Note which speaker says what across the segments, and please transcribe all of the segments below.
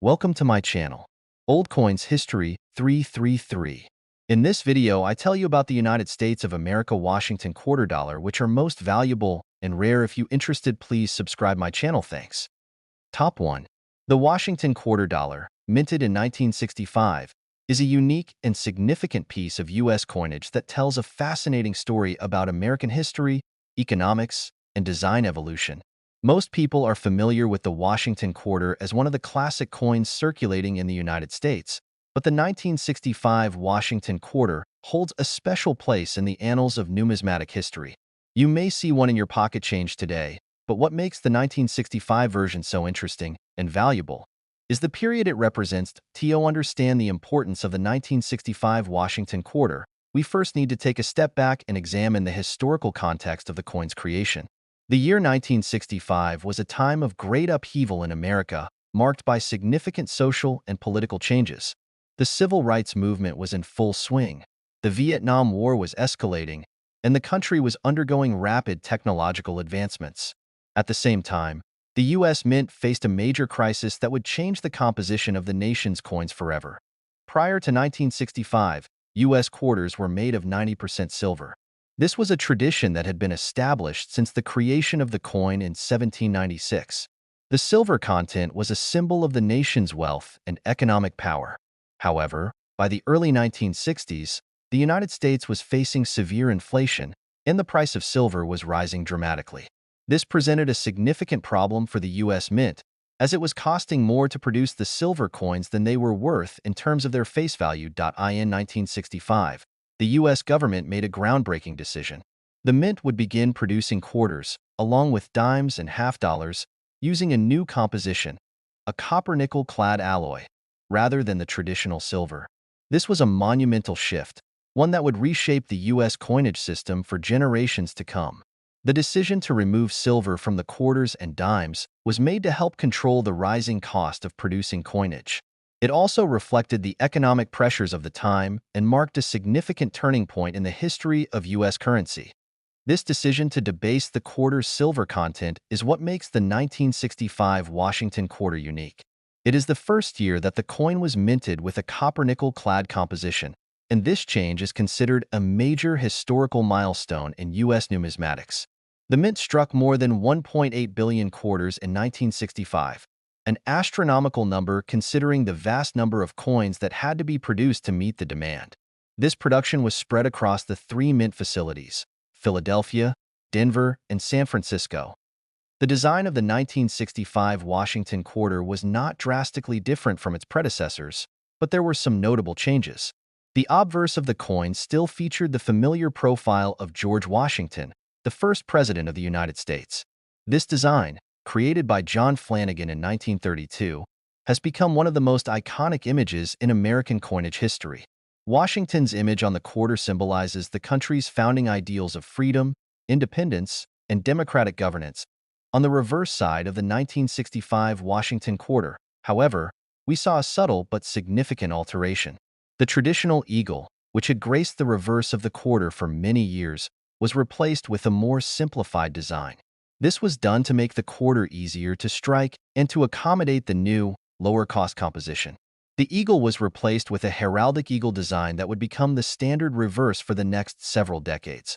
Speaker 1: Welcome to my channel, Old Coins History 333. In this video, I tell you about the United States of America Washington quarter dollar, which are most valuable and rare. If you interested, please subscribe my channel. Thanks. Top 1. The Washington quarter dollar, minted in 1965, is a unique and significant piece of U.S. coinage that tells a fascinating story about American history, economics, and design evolution. Most people are familiar with the Washington quarter as one of the classic coins circulating in the United States, but the 1965 Washington quarter holds a special place in the annals of numismatic history. You may see one in your pocket change today, but what makes the 1965 version so interesting and valuable is the period it represents. To understand the importance of the 1965 Washington quarter, we first need to take a step back and examine the historical context of the coin's creation. The year 1965 was a time of great upheaval in America, marked by significant social and political changes. The civil rights movement was in full swing, the Vietnam War was escalating, and the country was undergoing rapid technological advancements. At the same time, the U.S. Mint faced a major crisis that would change the composition of the nation's coins forever. Prior to 1965, U.S. quarters were made of 90% silver. This was a tradition that had been established since the creation of the coin in 1796. The silver content was a symbol of the nation's wealth and economic power. However, by the early 1960s, the United States was facing severe inflation, and the price of silver was rising dramatically. This presented a significant problem for the U.S. Mint, as it was costing more to produce the silver coins than they were worth in terms of their face value. In 1965, the U.S. government made a groundbreaking decision. The Mint would begin producing quarters, along with dimes and half dollars, using a new composition, a copper-nickel-clad alloy, rather than the traditional silver. This was a monumental shift, one that would reshape the U.S. coinage system for generations to come. The decision to remove silver from the quarters and dimes was made to help control the rising cost of producing coinage. It also reflected the economic pressures of the time and marked a significant turning point in the history of U.S. currency. This decision to debase the quarter's silver content is what makes the 1965 Washington quarter unique. It is the first year that the coin was minted with a copper-nickel-clad composition, and this change is considered a major historical milestone in U.S. numismatics. The Mint struck more than 1.8 billion quarters in 1965, an astronomical number considering the vast number of coins that had to be produced to meet the demand. This production was spread across the three Mint facilities, Philadelphia, Denver, and San Francisco. The design of the 1965 Washington quarter was not drastically different from its predecessors, but there were some notable changes. The obverse of the coin still featured the familiar profile of George Washington, the first president of the United States. This design, created by John Flanagan in 1932, has become one of the most iconic images in American coinage history. Washington's image on the quarter symbolizes the country's founding ideals of freedom, independence, and democratic governance. On the reverse side of the 1965 Washington quarter, however, we saw a subtle but significant alteration. The traditional eagle, which had graced the reverse of the quarter for many years, was replaced with a more simplified design. This was done to make the quarter easier to strike and to accommodate the new, lower-cost composition. The eagle was replaced with a heraldic eagle design that would become the standard reverse for the next several decades.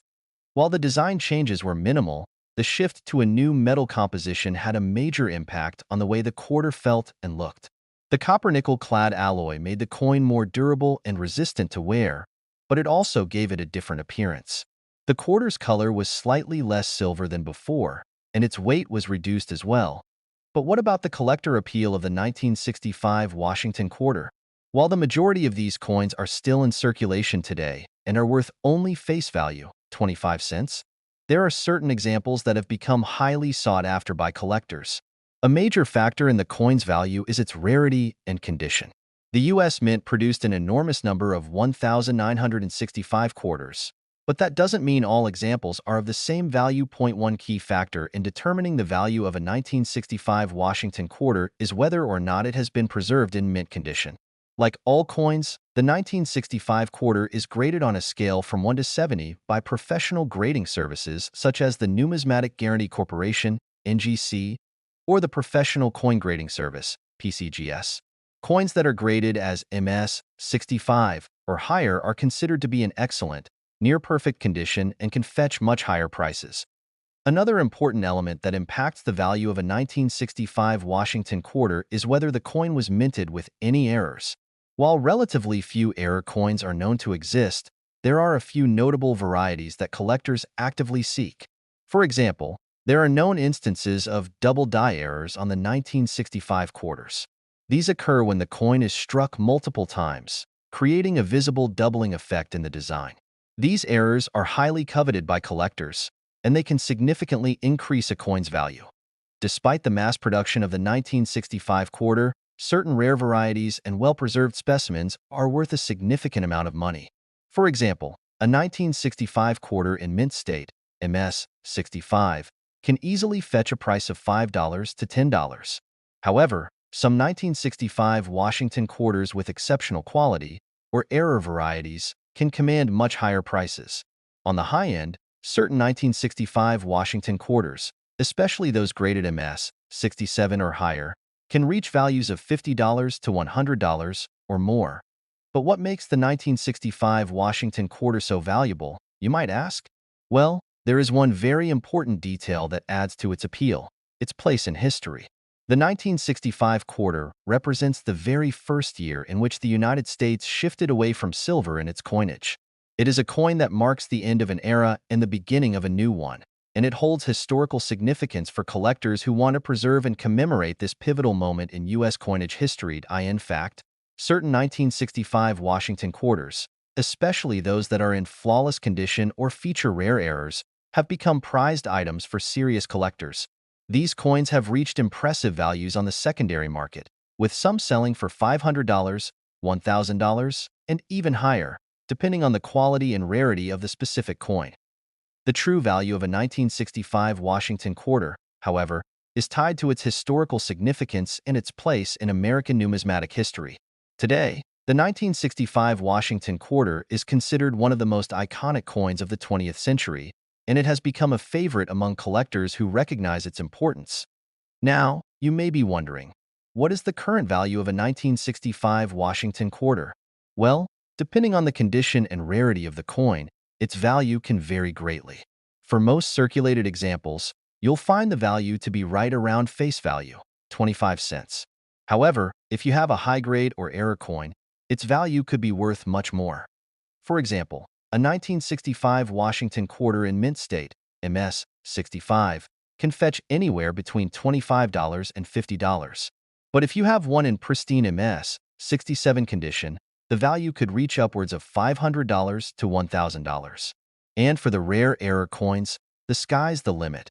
Speaker 1: While the design changes were minimal, the shift to a new metal composition had a major impact on the way the quarter felt and looked. The copper-nickel-clad alloy made the coin more durable and resistant to wear, but it also gave it a different appearance. The quarter's color was slightly less silver than before, and its weight was reduced as well. But what about the collector appeal of the 1965 Washington quarter? While the majority of these coins are still in circulation today and are worth only face value, 25 cents, there are certain examples that have become highly sought after by collectors. A major factor in the coin's value is its rarity and condition. The U.S. Mint produced an enormous number of 1,965 quarters, but that doesn't mean all examples are of the same value. One key factor in determining the value of a 1965 Washington quarter is whether or not it has been preserved in mint condition. Like all coins, the 1965 quarter is graded on a scale from 1 to 70 by professional grading services such as the Numismatic Guarantee Corporation, NGC, or the Professional Coin Grading Service, PCGS. Coins that are graded as MS 65 or higher are considered to be in excellent, near-perfect condition and can fetch much higher prices. Another important element that impacts the value of a 1965 Washington quarter is whether the coin was minted with any errors. While relatively few error coins are known to exist, there are a few notable varieties that collectors actively seek. For example, there are known instances of double die errors on the 1965 quarters. These occur when the coin is struck multiple times, creating a visible doubling effect in the design. These errors are highly coveted by collectors, and they can significantly increase a coin's value. Despite the mass production of the 1965 quarter, certain rare varieties and well-preserved specimens are worth a significant amount of money. For example, a 1965 quarter in mint state, MS 65, can easily fetch a price of $5 to $10. However, some 1965 Washington quarters with exceptional quality, or error varieties, can command much higher prices. On the high end, certain 1965 Washington quarters, especially those graded MS 67 or higher, can reach values of $50 to $100 or more. But what makes the 1965 Washington quarter so valuable, you might ask? Well, there is one very important detail that adds to its appeal: its place in history. The 1965 quarter represents the very first year in which the United States shifted away from silver in its coinage. It is a coin that marks the end of an era and the beginning of a new one, and it holds historical significance for collectors who want to preserve and commemorate this pivotal moment in U.S. coinage history. In fact, certain 1965 Washington quarters, especially those that are in flawless condition or feature rare errors, have become prized items for serious collectors. These coins have reached impressive values on the secondary market, with some selling for $500, $1,000, and even higher, depending on the quality and rarity of the specific coin. The true value of a 1965 Washington quarter, however, is tied to its historical significance and its place in American numismatic history. Today, the 1965 Washington quarter is considered one of the most iconic coins of the 20th century, and it has become a favorite among collectors who recognize its importance. Now, you may be wondering, what is the current value of a 1965 Washington quarter? Well, depending on the condition and rarity of the coin, its value can vary greatly. For most circulated examples, you'll find the value to be right around face value, 25 cents. However, if you have a high-grade or error coin, its value could be worth much more. For example, a 1965 Washington quarter in mint state, MS 65, can fetch anywhere between $25 and $50. But if you have one in pristine MS 67 condition, the value could reach upwards of $500 to $1,000. And for the rare error coins, the sky's the limit.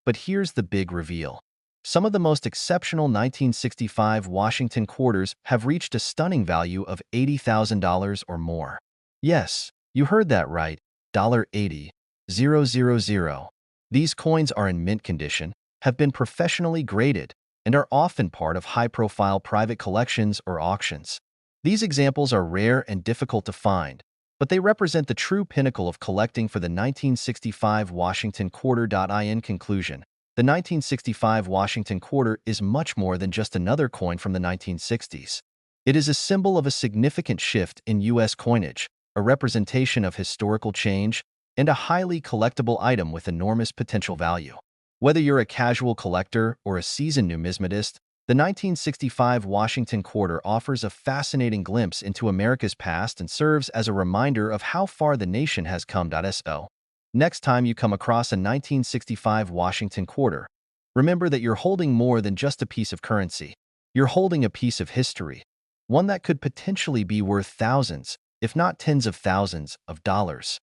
Speaker 1: But here's the big reveal. Some of the most exceptional 1965 Washington quarters have reached a stunning value of $80,000 or more. Yes, you heard that right, $80,000. These coins are in mint condition, have been professionally graded, and are often part of high-profile private collections or auctions. These examples are rare and difficult to find, but they represent the true pinnacle of collecting for the 1965 Washington quarter. In conclusion, the 1965 Washington quarter is much more than just another coin from the 1960s. It is a symbol of a significant shift in U.S. coinage, a representation of historical change, and a highly collectible item with enormous potential value. Whether you're a casual collector or a seasoned numismatist, the 1965 Washington quarter offers a fascinating glimpse into America's past and serves as a reminder of how far the nation has come. So, next time you come across a 1965 Washington quarter, remember that you're holding more than just a piece of currency. You're holding a piece of history, one that could potentially be worth thousands, if not tens of thousands, of dollars.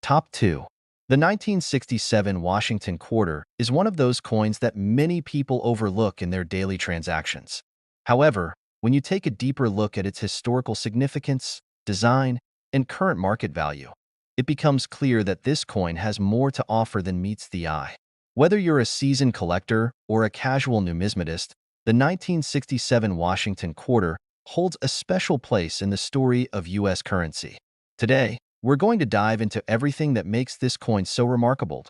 Speaker 1: Top 2. The 1967 Washington quarter is one of those coins that many people overlook in their daily transactions. However, when you take a deeper look at its historical significance, design, and current market value, it becomes clear that this coin has more to offer than meets the eye. Whether you're a seasoned collector or a casual numismatist, the 1967 Washington quarter holds a special place in the story of U.S. currency. Today, we're going to dive into everything that makes this coin so remarkable.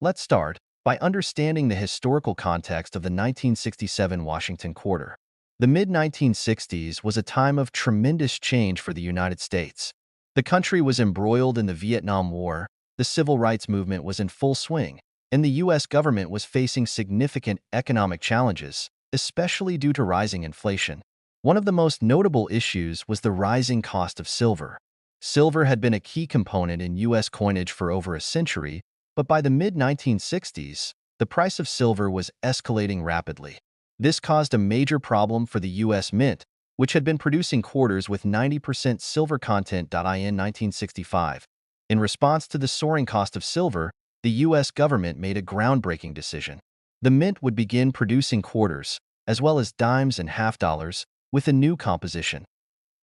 Speaker 1: Let's start by understanding the historical context of the 1967 Washington quarter. The mid-1960s was a time of tremendous change for the United States. The country was embroiled in the Vietnam War, the civil rights movement was in full swing, and the U.S. government was facing significant economic challenges, especially due to rising inflation. One of the most notable issues was the rising cost of silver. Silver had been a key component in U.S. coinage for over a century, but by the mid-1960s, the price of silver was escalating rapidly. This caused a major problem for the U.S. Mint, which had been producing quarters with 90% silver content. In 1965, in response to the soaring cost of silver, the U.S. government made a groundbreaking decision. The Mint would begin producing quarters, as well as dimes and half dollars, with a new composition: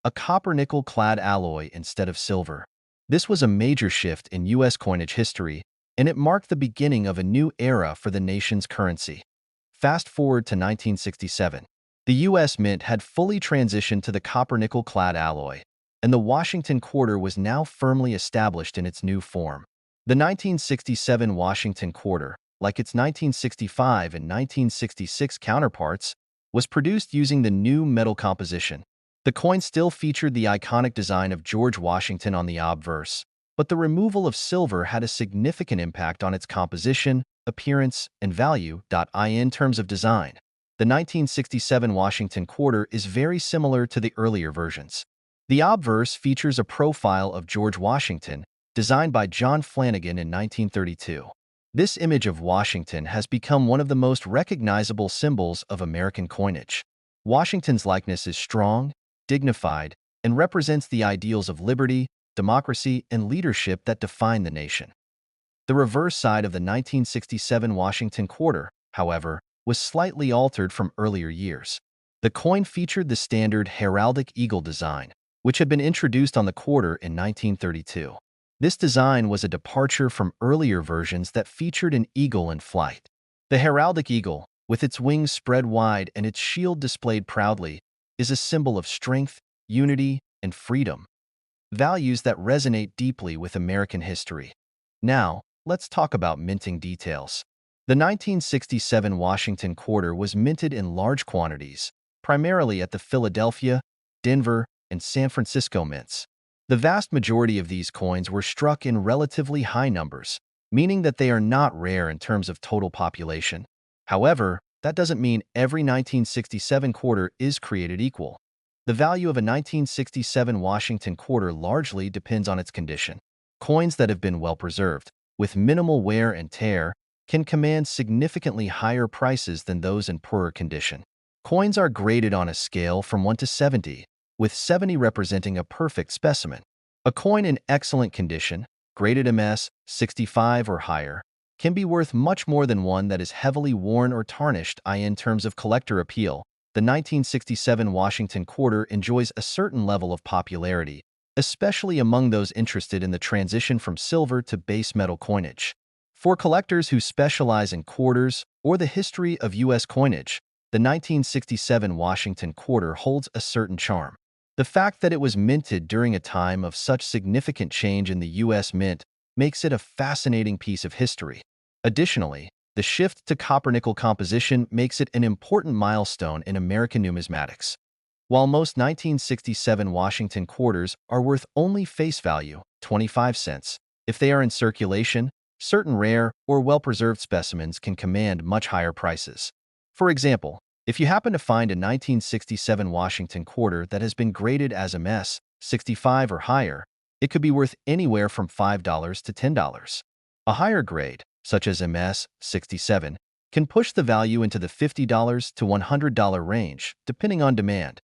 Speaker 1: a copper-nickel-clad alloy instead of silver. This was a major shift in U.S. coinage history, and it marked the beginning of a new era for the nation's currency. Fast forward to 1967. The U.S. Mint had fully transitioned to the copper-nickel-clad alloy, and the Washington quarter was now firmly established in its new form. The 1967 Washington quarter, like its 1965 and 1966 counterparts, was produced using the new metal composition. The coin still featured the iconic design of George Washington on the obverse, but the removal of silver had a significant impact on its composition, appearance, and value. In terms of design, the 1967 Washington quarter is very similar to the earlier versions. The obverse features a profile of George Washington, designed by John Flanagan in 1932. This image of Washington has become one of the most recognizable symbols of American coinage. Washington's likeness is strong, dignified, and represents the ideals of liberty, democracy, and leadership that define the nation. The reverse side of the 1967 Washington quarter, however, was slightly altered from earlier years. The coin featured the standard heraldic eagle design, which had been introduced on the quarter in 1932. This design was a departure from earlier versions that featured an eagle in flight. The heraldic eagle, with its wings spread wide and its shield displayed proudly, is a symbol of strength, unity, and freedom, values that resonate deeply with American history. Now, let's talk about minting details. The 1967 Washington quarter was minted in large quantities, primarily at the Philadelphia, Denver, and San Francisco mints. The vast majority of these coins were struck in relatively high numbers, meaning that they are not rare in terms of total population. However, that doesn't mean every 1967 quarter is created equal. The value of a 1967 Washington quarter largely depends on its condition. Coins that have been well preserved, with minimal wear and tear, can command significantly higher prices than those in poorer condition. Coins are graded on a scale from 1 to 70, with 70 representing a perfect specimen. A coin in excellent condition, graded MS 65 or higher, can be worth much more than one that is heavily worn or tarnished. In terms of collector appeal, the 1967 Washington quarter enjoys a certain level of popularity, especially among those interested in the transition from silver to base metal coinage. For collectors who specialize in quarters or the history of U.S. coinage, the 1967 Washington quarter holds a certain charm. The fact that it was minted during a time of such significant change in the U.S. Mint makes it a fascinating piece of history. Additionally, the shift to copper-nickel composition makes it an important milestone in American numismatics. While most 1967 Washington quarters are worth only face value, 25 cents, if they are in circulation, certain rare or well-preserved specimens can command much higher prices. For example, if you happen to find a 1967 Washington quarter that has been graded as MS 65 or higher, it could be worth anywhere from $5 to $10. A higher grade, such as MS 67, can push the value into the $50 to $100 range, depending on demand.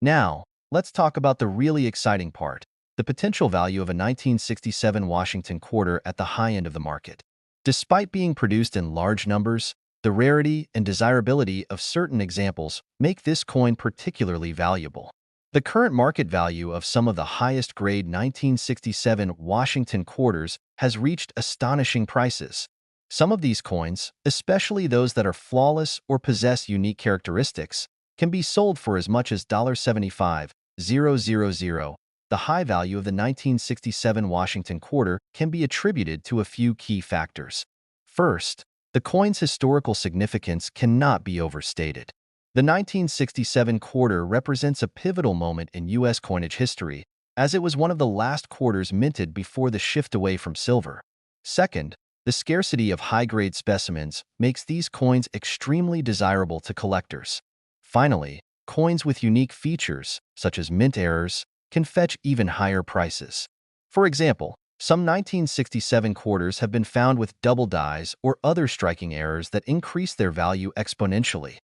Speaker 1: Now, let's talk about the really exciting part: the potential value of a 1967 Washington quarter at the high end of the market. Despite being produced in large numbers, the rarity and desirability of certain examples make this coin particularly valuable. The current market value of some of the highest-grade 1967 Washington quarters has reached astonishing prices. Some of these coins, especially those that are flawless or possess unique characteristics, can be sold for as much as $75,000. The high value of the 1967 Washington quarter can be attributed to a few key factors. First, the coin's historical significance cannot be overstated. The 1967 quarter represents a pivotal moment in U.S. coinage history, as it was one of the last quarters minted before the shift away from silver. Second, the scarcity of high-grade specimens makes these coins extremely desirable to collectors. Finally, coins with unique features, such as mint errors, can fetch even higher prices. For example, some 1967 quarters have been found with double dies or other striking errors that increase their value exponentially.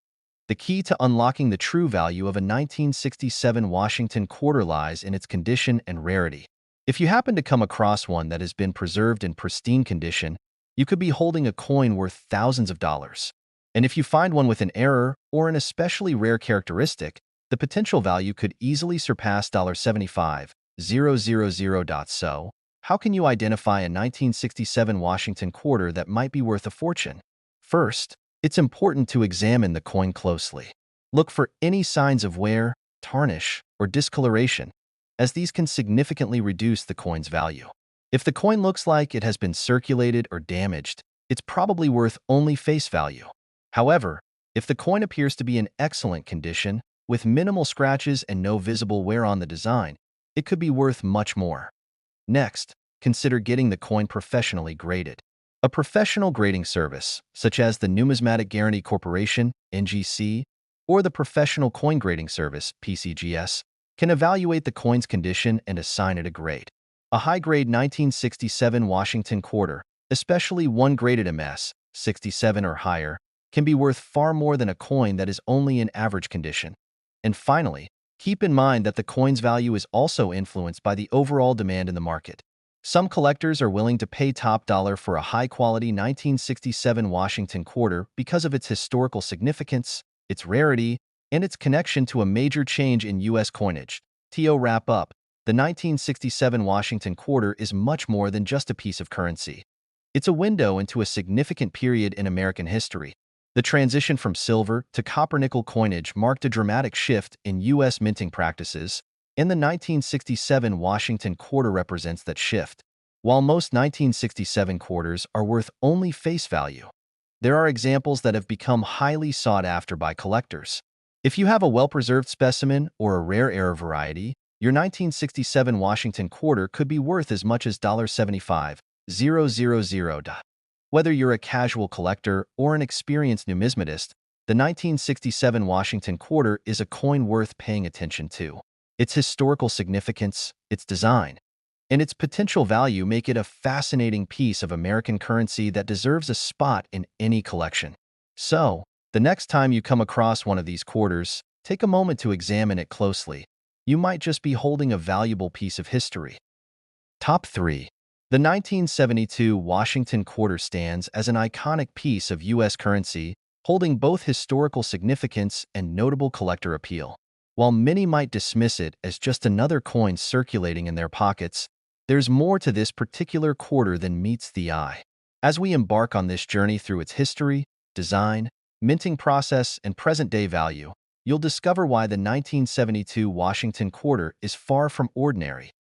Speaker 1: The key to unlocking the true value of a 1967 Washington quarter lies in its condition and rarity. If you happen to come across one that has been preserved in pristine condition, you could be holding a coin worth thousands of dollars. And if you find one with an error or an especially rare characteristic, the potential value could easily surpass $75,000. So, how can you identify a 1967 Washington quarter that might be worth a fortune? First, it's important to examine the coin closely. Look for any signs of wear, tarnish, or discoloration, as these can significantly reduce the coin's value. If the coin looks like it has been circulated or damaged, it's probably worth only face value. However, if the coin appears to be in excellent condition, with minimal scratches and no visible wear on the design, it could be worth much more. Next, consider getting the coin professionally graded. A professional grading service, such as the Numismatic Guarantee Corporation, NGC, or the Professional Coin Grading Service, PCGS, can evaluate the coin's condition and assign it a grade. A high-grade 1967 Washington quarter, especially one graded MS, 67 or higher, can be worth far more than a coin that is only in average condition. And finally, keep in mind that the coin's value is also influenced by the overall demand in the market. Some collectors are willing to pay top dollar for a high-quality 1967 Washington quarter because of its historical significance, its rarity, and its connection to a major change in U.S. coinage. To wrap up, the 1967 Washington quarter is much more than just a piece of currency. It's a window into a significant period in American history. The transition from silver to copper-nickel coinage marked a dramatic shift in U.S. minting practices, and the 1967 Washington quarter represents that shift. While most 1967 quarters are worth only face value, there are examples that have become highly sought after by collectors. If you have a well-preserved specimen or a rare error variety, your 1967 Washington quarter could be worth as much as $75,000. Whether you're a casual collector or an experienced numismatist, the 1967 Washington quarter is a coin worth paying attention to. Its historical significance, its design, and its potential value make it a fascinating piece of American currency that deserves a spot in any collection. So, the next time you come across one of these quarters, take a moment to examine it closely. You might just be holding a valuable piece of history. Top 3. The 1972 Washington quarter stands as an iconic piece of U.S. currency, holding both historical significance and notable collector appeal. While many might dismiss it as just another coin circulating in their pockets, there's more to this particular quarter than meets the eye. As we embark on this journey through its history, design, minting process, and present-day value, you'll discover why the 1972 Washington quarter is far from ordinary.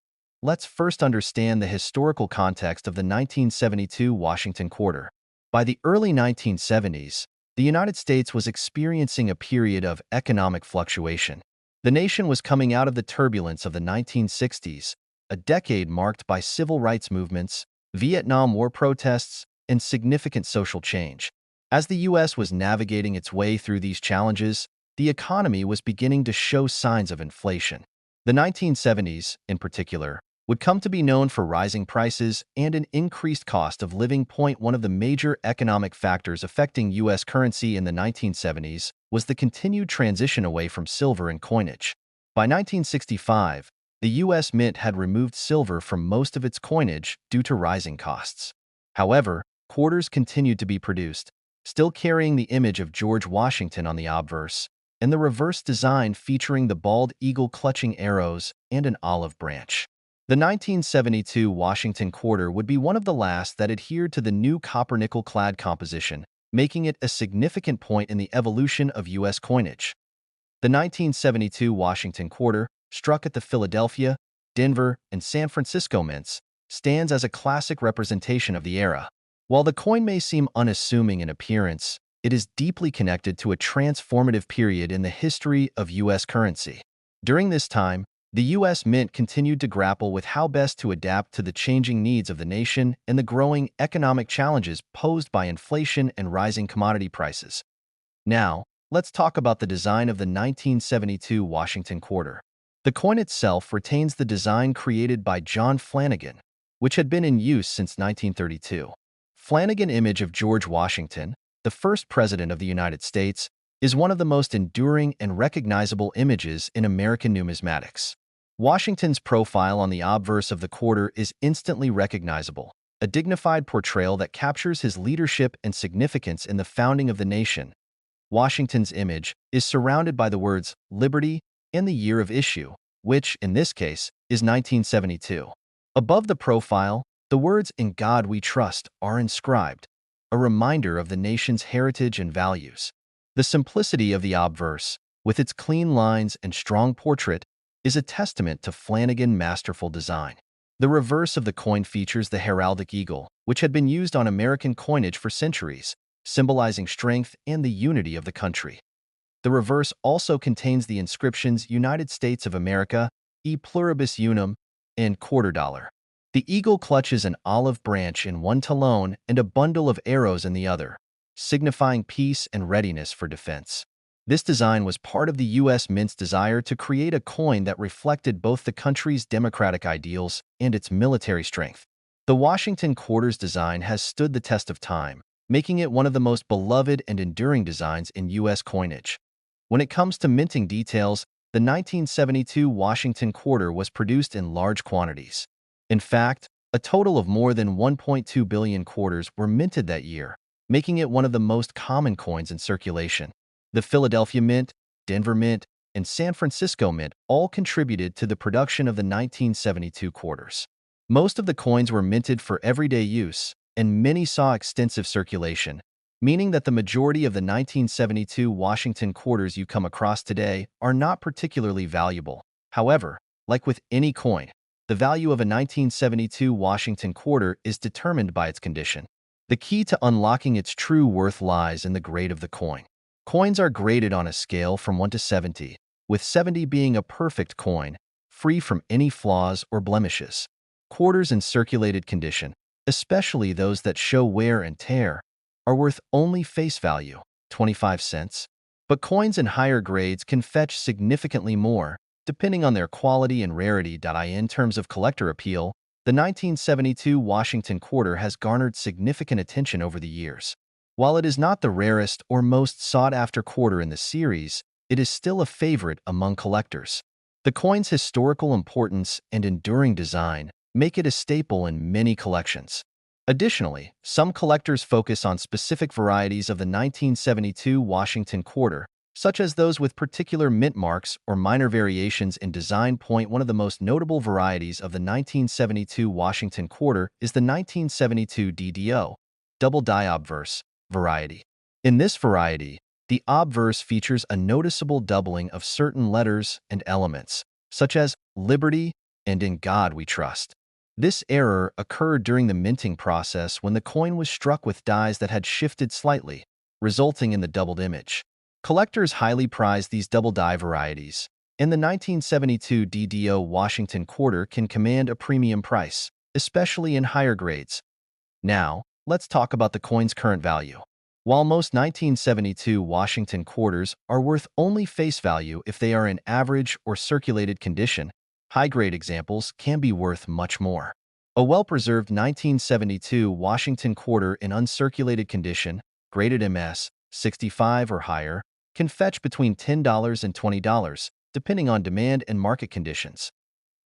Speaker 1: Let's first understand the historical context of the 1972 Washington quarter. By the early 1970s, the United States was experiencing a period of economic fluctuation. The nation was coming out of the turbulence of the 1960s, a decade marked by civil rights movements, Vietnam War protests, and significant social change. As the U.S. was navigating its way through these challenges, the economy was beginning to show signs of inflation. The 1970s, in particular, would come to be known for rising prices and an increased cost of living. One of the major economic factors affecting U.S. currency in the 1970s was the continued transition away from silver and coinage. By 1965, the U.S. Mint had removed silver from most of its coinage due to rising costs. However, quarters continued to be produced, still carrying the image of George Washington on the obverse, and the reverse design featuring the bald eagle clutching arrows and an olive branch. The 1972 Washington quarter would be one of the last that adhered to the new copper-nickel clad composition, making it a significant point in the evolution of U.S. coinage. The 1972 Washington quarter, struck at the Philadelphia, Denver, and San Francisco mints, stands as a classic representation of the era. While the coin may seem unassuming in appearance, it is deeply connected to a transformative period in the history of U.S. currency. During this time, the U.S. Mint continued to grapple with how best to adapt to the changing needs of the nation and the growing economic challenges posed by inflation and rising commodity prices. Now, let's talk about the design of the 1972 Washington quarter. The coin itself retains the design created by John Flanagan, which had been in use since 1932. Flanagan's image of George Washington, the first president of the United States, is one of the most enduring and recognizable images in American numismatics. Washington's profile on the obverse of the quarter is instantly recognizable, a dignified portrayal that captures his leadership and significance in the founding of the nation. Washington's image is surrounded by the words liberty and the year of issue, which, in this case, is 1972. Above the profile, the words "In God We Trust" are inscribed, a reminder of the nation's heritage and values. The simplicity of the obverse, with its clean lines and strong portrait, is a testament to Flanagan's masterful design. The reverse of the coin features the heraldic eagle, which had been used on American coinage for centuries, symbolizing strength and the unity of the country. The reverse also contains the inscriptions United States of America, E pluribus unum, and quarter dollar. The eagle clutches an olive branch in one talon and a bundle of arrows in the other, signifying peace and readiness for defense. This design was part of the U.S. Mint's desire to create a coin that reflected both the country's democratic ideals and its military strength. The Washington quarter's design has stood the test of time, making it one of the most beloved and enduring designs in U.S. coinage. When it comes to minting details, the 1972 Washington quarter was produced in large quantities. In fact, a total of more than 1.2 billion quarters were minted that year, making it one of the most common coins in circulation. The Philadelphia Mint, Denver Mint, and San Francisco Mint all contributed to the production of the 1972 quarters. Most of the coins were minted for everyday use, and many saw extensive circulation, meaning that the majority of the 1972 Washington quarters you come across today are not particularly valuable. However, like with any coin, the value of a 1972 Washington quarter is determined by its condition. The key to unlocking its true worth lies in the grade of the coin. Coins are graded on a scale from 1 to 70, with 70 being a perfect coin, free from any flaws or blemishes. Quarters in circulated condition, especially those that show wear and tear, are worth only face value, 25 cents. But coins in higher grades can fetch significantly more, depending on their quality and rarity. In terms of collector appeal, the 1972 Washington quarter has garnered significant attention over the years. While it is not the rarest or most sought-after quarter in the series, it is still a favorite among collectors. The coin's historical importance and enduring design make it a staple in many collections. Additionally, some collectors focus on specific varieties of the 1972 Washington quarter, such as those with particular mint marks or minor variations in design. One of the most notable varieties of the 1972 Washington quarter is the 1972 DDO, double die obverse, variety. In this variety, the obverse features a noticeable doubling of certain letters and elements, such as liberty and in God we trust. This error occurred during the minting process when the coin was struck with dies that had shifted slightly, resulting in the doubled image. Collectors highly prize these double die varieties, and the 1972 DDO Washington quarter can command a premium price, especially in higher grades. Now, let's talk about the coin's current value. While most 1972 Washington quarters are worth only face value if they are in average or circulated condition, high-grade examples can be worth much more. A well-preserved 1972 Washington quarter in uncirculated condition, graded MS 65 or higher, can fetch between $10 and $20, depending on demand and market conditions.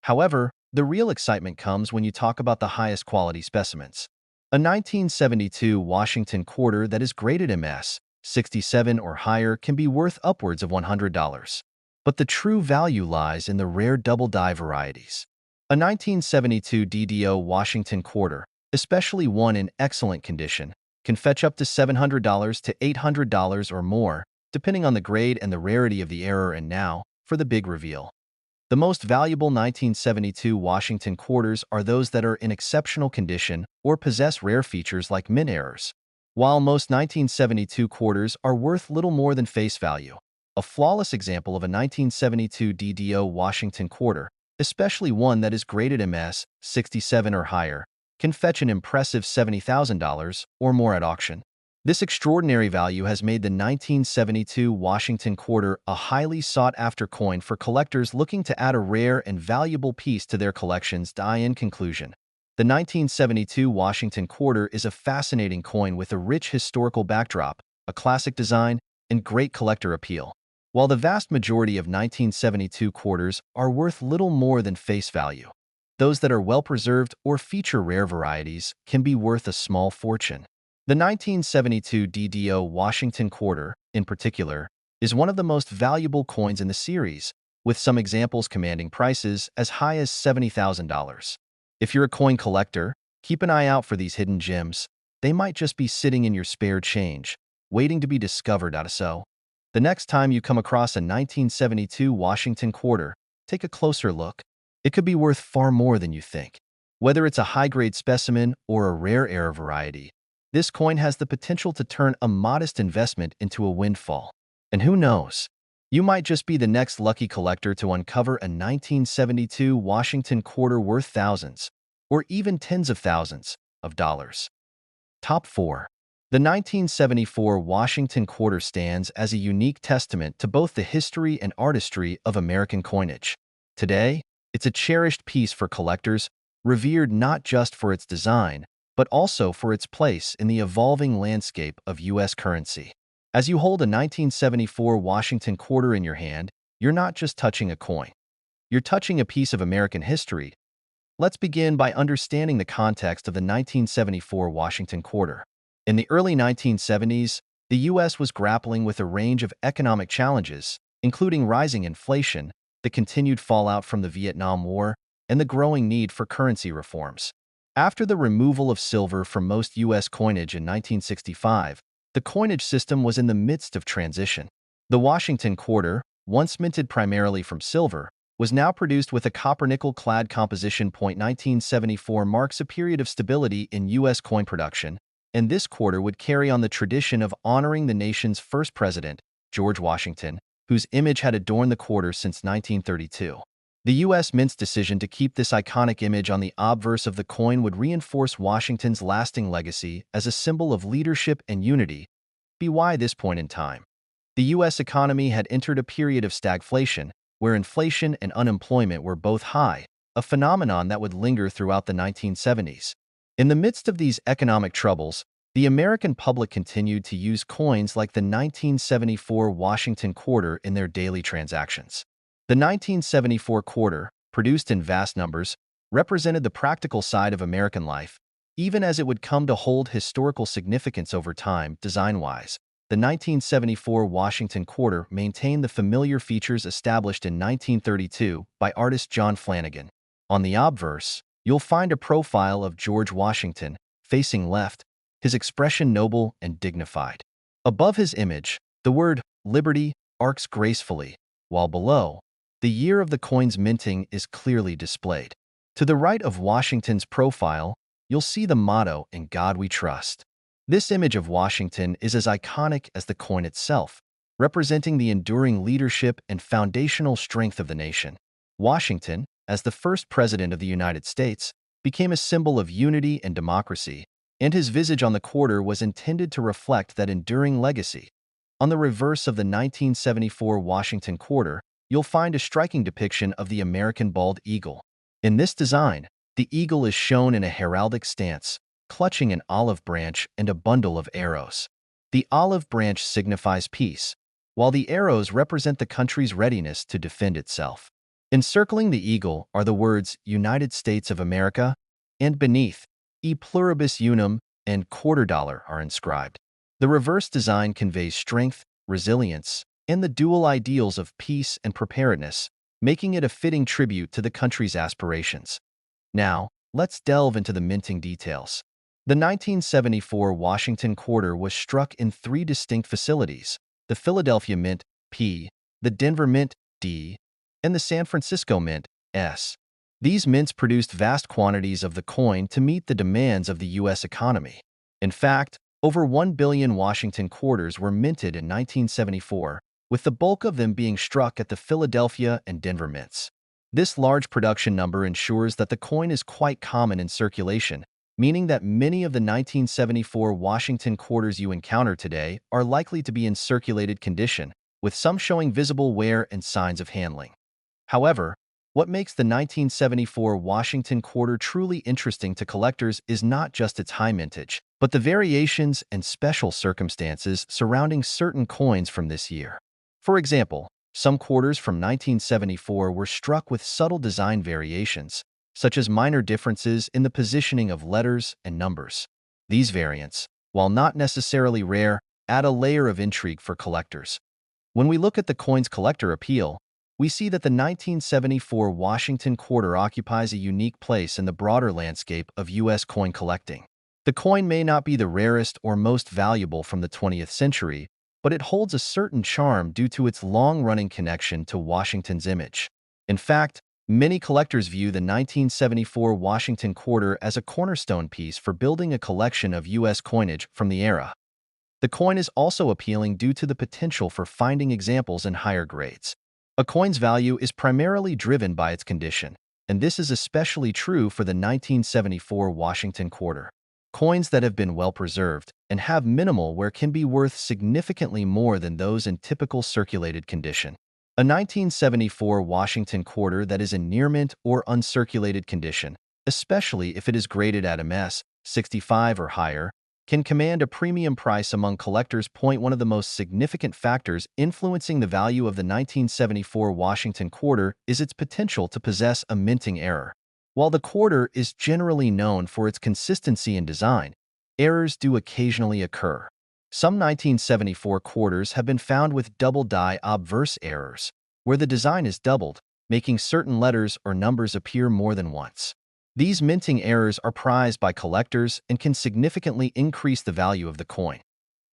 Speaker 1: However, the real excitement comes when you talk about the highest quality specimens. A 1972 Washington quarter that is graded MS 67 or higher can be worth upwards of $100. But the true value lies in the rare double die varieties. A 1972 DDO Washington quarter, especially one in excellent condition, can fetch up to $700 to $800 or more, depending on the grade and the rarity of the error. And now, for the big reveal. The most valuable 1972 Washington quarters are those that are in exceptional condition or possess rare features like mint errors. while most 1972 quarters are worth little more than face value. A flawless example of a 1972 DDO Washington quarter, especially one that is graded MS 67 or higher, can fetch an impressive $70,000 or more at auction. This extraordinary value has made the 1972 Washington quarter a highly sought-after coin for collectors looking to add a rare and valuable piece to their collections. In conclusion, the 1972 Washington quarter is a fascinating coin with a rich historical backdrop, a classic design, and great collector appeal. While the vast majority of 1972 quarters are worth little more than face value, those that are well-preserved or feature rare varieties can be worth a small fortune. The 1972 DDO Washington quarter, in particular, is one of the most valuable coins in the series, with some examples commanding prices as high as $70,000. If you're a coin collector, keep an eye out for these hidden gems. They might just be sitting in your spare change, waiting to be discovered. So, the next time you come across a 1972 Washington quarter, take a closer look. It could be worth far more than you think. Whether it's a high-grade specimen or a rare era variety, this coin has the potential to turn a modest investment into a windfall. And who knows? You might just be the next lucky collector to uncover a 1972 Washington quarter worth thousands, or even tens of thousands, of dollars. Top 4. The 1974 Washington quarter stands as a unique testament to both the history and artistry of American coinage. Today, it's a cherished piece for collectors, revered not just for its design, but also for its place in the evolving landscape of U.S. currency. As you hold a 1974 Washington quarter in your hand, you're not just touching a coin. You're touching a piece of American history. Let's begin by understanding the context of the 1974 Washington quarter. In the early 1970s, the U.S. was grappling with a range of economic challenges, including rising inflation, the continued fallout from the Vietnam War, and the growing need for currency reforms. After the removal of silver from most U.S. coinage in 1965, the coinage system was in the midst of transition. The Washington quarter, once minted primarily from silver, was now produced with a copper-nickel-clad composition. 1974 marks a period of stability in U.S. coin production, and this quarter would carry on the tradition of honoring the nation's first president, George Washington, whose image had adorned the quarter since 1932. The U.S. Mint's decision to keep this iconic image on the obverse of the coin would reinforce Washington's lasting legacy as a symbol of leadership and unity. By this point in time, the U.S. economy had entered a period of stagflation, where inflation and unemployment were both high, a phenomenon that would linger throughout the 1970s. In the midst of these economic troubles, the American public continued to use coins like the 1974 Washington quarter in their daily transactions. The 1974 quarter, produced in vast numbers, represented the practical side of American life, even as it would come to hold historical significance over time. Design-wise, the 1974 Washington quarter maintained the familiar features established in 1932 by artist John Flanagan. On the obverse, you'll find a profile of George Washington, facing left, his expression noble and dignified. Above his image, the word Liberty arcs gracefully, while below, the year of the coin's minting is clearly displayed. To the right of Washington's profile, you'll see the motto, "In God We Trust." This image of Washington is as iconic as the coin itself, representing the enduring leadership and foundational strength of the nation. Washington, as the first president of the United States, became a symbol of unity and democracy, and his visage on the quarter was intended to reflect that enduring legacy. On the reverse of the 1974 Washington quarter, you'll find a striking depiction of the American bald eagle. In this design, the eagle is shown in a heraldic stance, clutching an olive branch and a bundle of arrows. The olive branch signifies peace, while the arrows represent the country's readiness to defend itself. Encircling the eagle are the words United States of America, and beneath, E pluribus unum and quarter dollar are inscribed. The reverse design conveys strength, resilience, and the dual ideals of peace and preparedness, making it a fitting tribute to the country's aspirations. Now, let's delve into the minting details. The 1974 Washington quarter was struck in 3 distinct facilities: the Philadelphia Mint, P, the Denver Mint, D, and the San Francisco Mint, S. These mints produced vast quantities of the coin to meet the demands of the U.S. economy. In fact, Over 1 billion Washington quarters were minted in 1974, with the bulk of them being struck at the Philadelphia and Denver mints. This large production number ensures that the coin is quite common in circulation, meaning that many of the 1974 Washington quarters you encounter today are likely to be in circulated condition, with some showing visible wear and signs of handling. However, what makes the 1974 Washington quarter truly interesting to collectors is not just its high mintage, but the variations and special circumstances surrounding certain coins from this year. For example, some quarters from 1974 were struck with subtle design variations, such as minor differences in the positioning of letters and numbers. These variants, while not necessarily rare, add a layer of intrigue for collectors. When we look at the coin's collector appeal, we see that the 1974 Washington quarter occupies a unique place in the broader landscape of U.S. coin collecting. The coin may not be the rarest or most valuable from the 20th century, but it holds a certain charm due to its long-running connection to Washington's image. In fact, many collectors view the 1974 Washington quarter as a cornerstone piece for building a collection of U.S. coinage from the era. The coin is also appealing due to the potential for finding examples in higher grades. A coin's value is primarily driven by its condition, and this is especially true for the 1974 Washington quarter. Coins that have been well preserved and have minimal wear can be worth significantly more than those in typical circulated condition. A 1974 Washington quarter that is in near mint or uncirculated condition, especially if it is graded at MS 65 or higher, can command a premium price among collectors. One of the most significant factors influencing the value of the 1974 Washington quarter is its potential to possess a minting error. While the quarter is generally known for its consistency in design, errors do occasionally occur. Some 1974 quarters have been found with double die obverse errors, where the design is doubled, making certain letters or numbers appear more than once. These minting errors are prized by collectors and can significantly increase the value of the coin.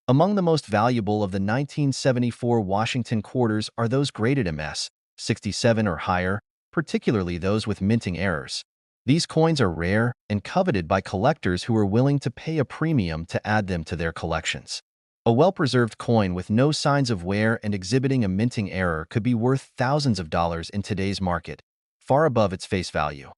Speaker 1: Among the most valuable of the 1974 Washington quarters are those graded MS 67 or higher, particularly those with minting errors. These coins are rare and coveted by collectors who are willing to pay a premium to add them to their collections. A well-preserved coin with no signs of wear and exhibiting a minting error could be worth thousands of dollars in today's market, far above its face value.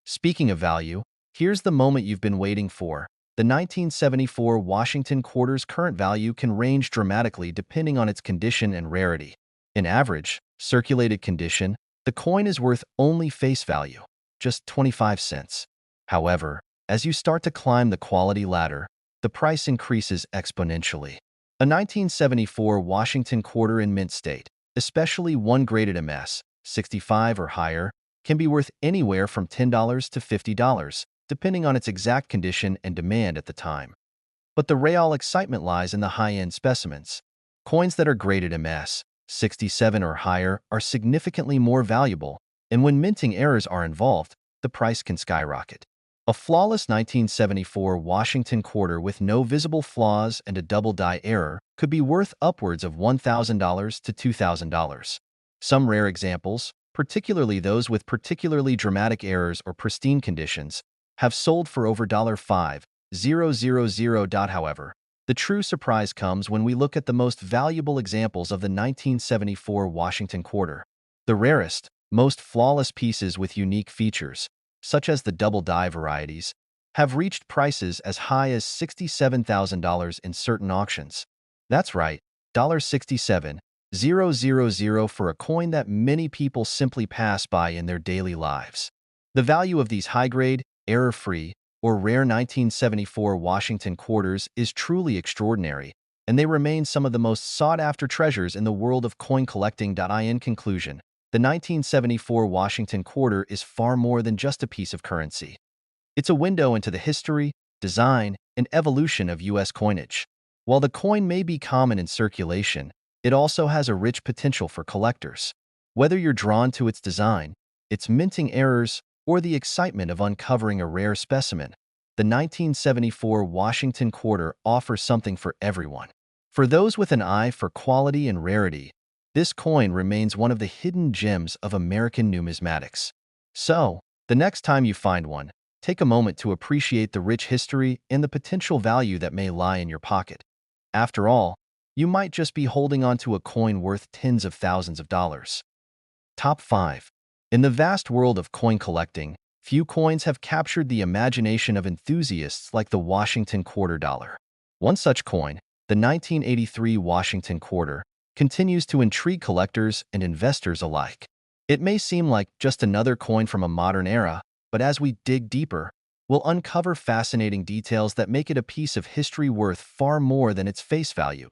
Speaker 1: Speaking of value, here's the moment you've been waiting for. The 1974 Washington quarter's current value can range dramatically depending on its condition and rarity. In average, circulated condition, the coin is worth only face value, just 25 cents. However, as you start to climb the quality ladder, the price increases exponentially. A 1974 Washington quarter in mint state, especially one graded MS 65 or higher, can be worth anywhere from $10 to $50, depending on its exact condition and demand at the time. But the real excitement lies in the high-end specimens. Coins that are graded MS 67 or higher are significantly more valuable, and when minting errors are involved, the price can skyrocket. A flawless 1974 Washington quarter with no visible flaws and a double die error could be worth upwards of $1,000 to $2,000. Some rare examples, particularly those with particularly dramatic errors or pristine conditions, have sold for over $5,000. However, the true surprise comes when we look at the most valuable examples of the 1974 Washington quarter. The rarest, most flawless pieces with unique features, such as the double die varieties, have reached prices as high as $67,000 in certain auctions. That's right, $67,000 for a coin that many people simply pass by in their daily lives. The value of these high-grade, error-free, or rare 1974 Washington quarters is truly extraordinary, and they remain some of the most sought-after treasures in the world of coin collecting. In conclusion, the 1974 Washington quarter is far more than just a piece of currency. It's a window into the history, design, and evolution of U.S. coinage. While the coin may be common in circulation, it also has a rich potential for collectors. Whether you're drawn to its design, its minting errors, or the excitement of uncovering a rare specimen, the 1974 Washington quarter offers something for everyone. For those with an eye for quality and rarity, this coin remains one of the hidden gems of American numismatics. So, the next time you find one, take a moment to appreciate the rich history and the potential value that may lie in your pocket. After all, you might just be holding onto a coin worth tens of thousands of dollars. Top 5. In the vast world of coin collecting, few coins have captured the imagination of enthusiasts like the Washington quarter dollar. One such coin, the 1983 Washington quarter, continues to intrigue collectors and investors alike. It may seem like just another coin from a modern era, but as we dig deeper, we'll uncover fascinating details that make it a piece of history worth far more than its face value.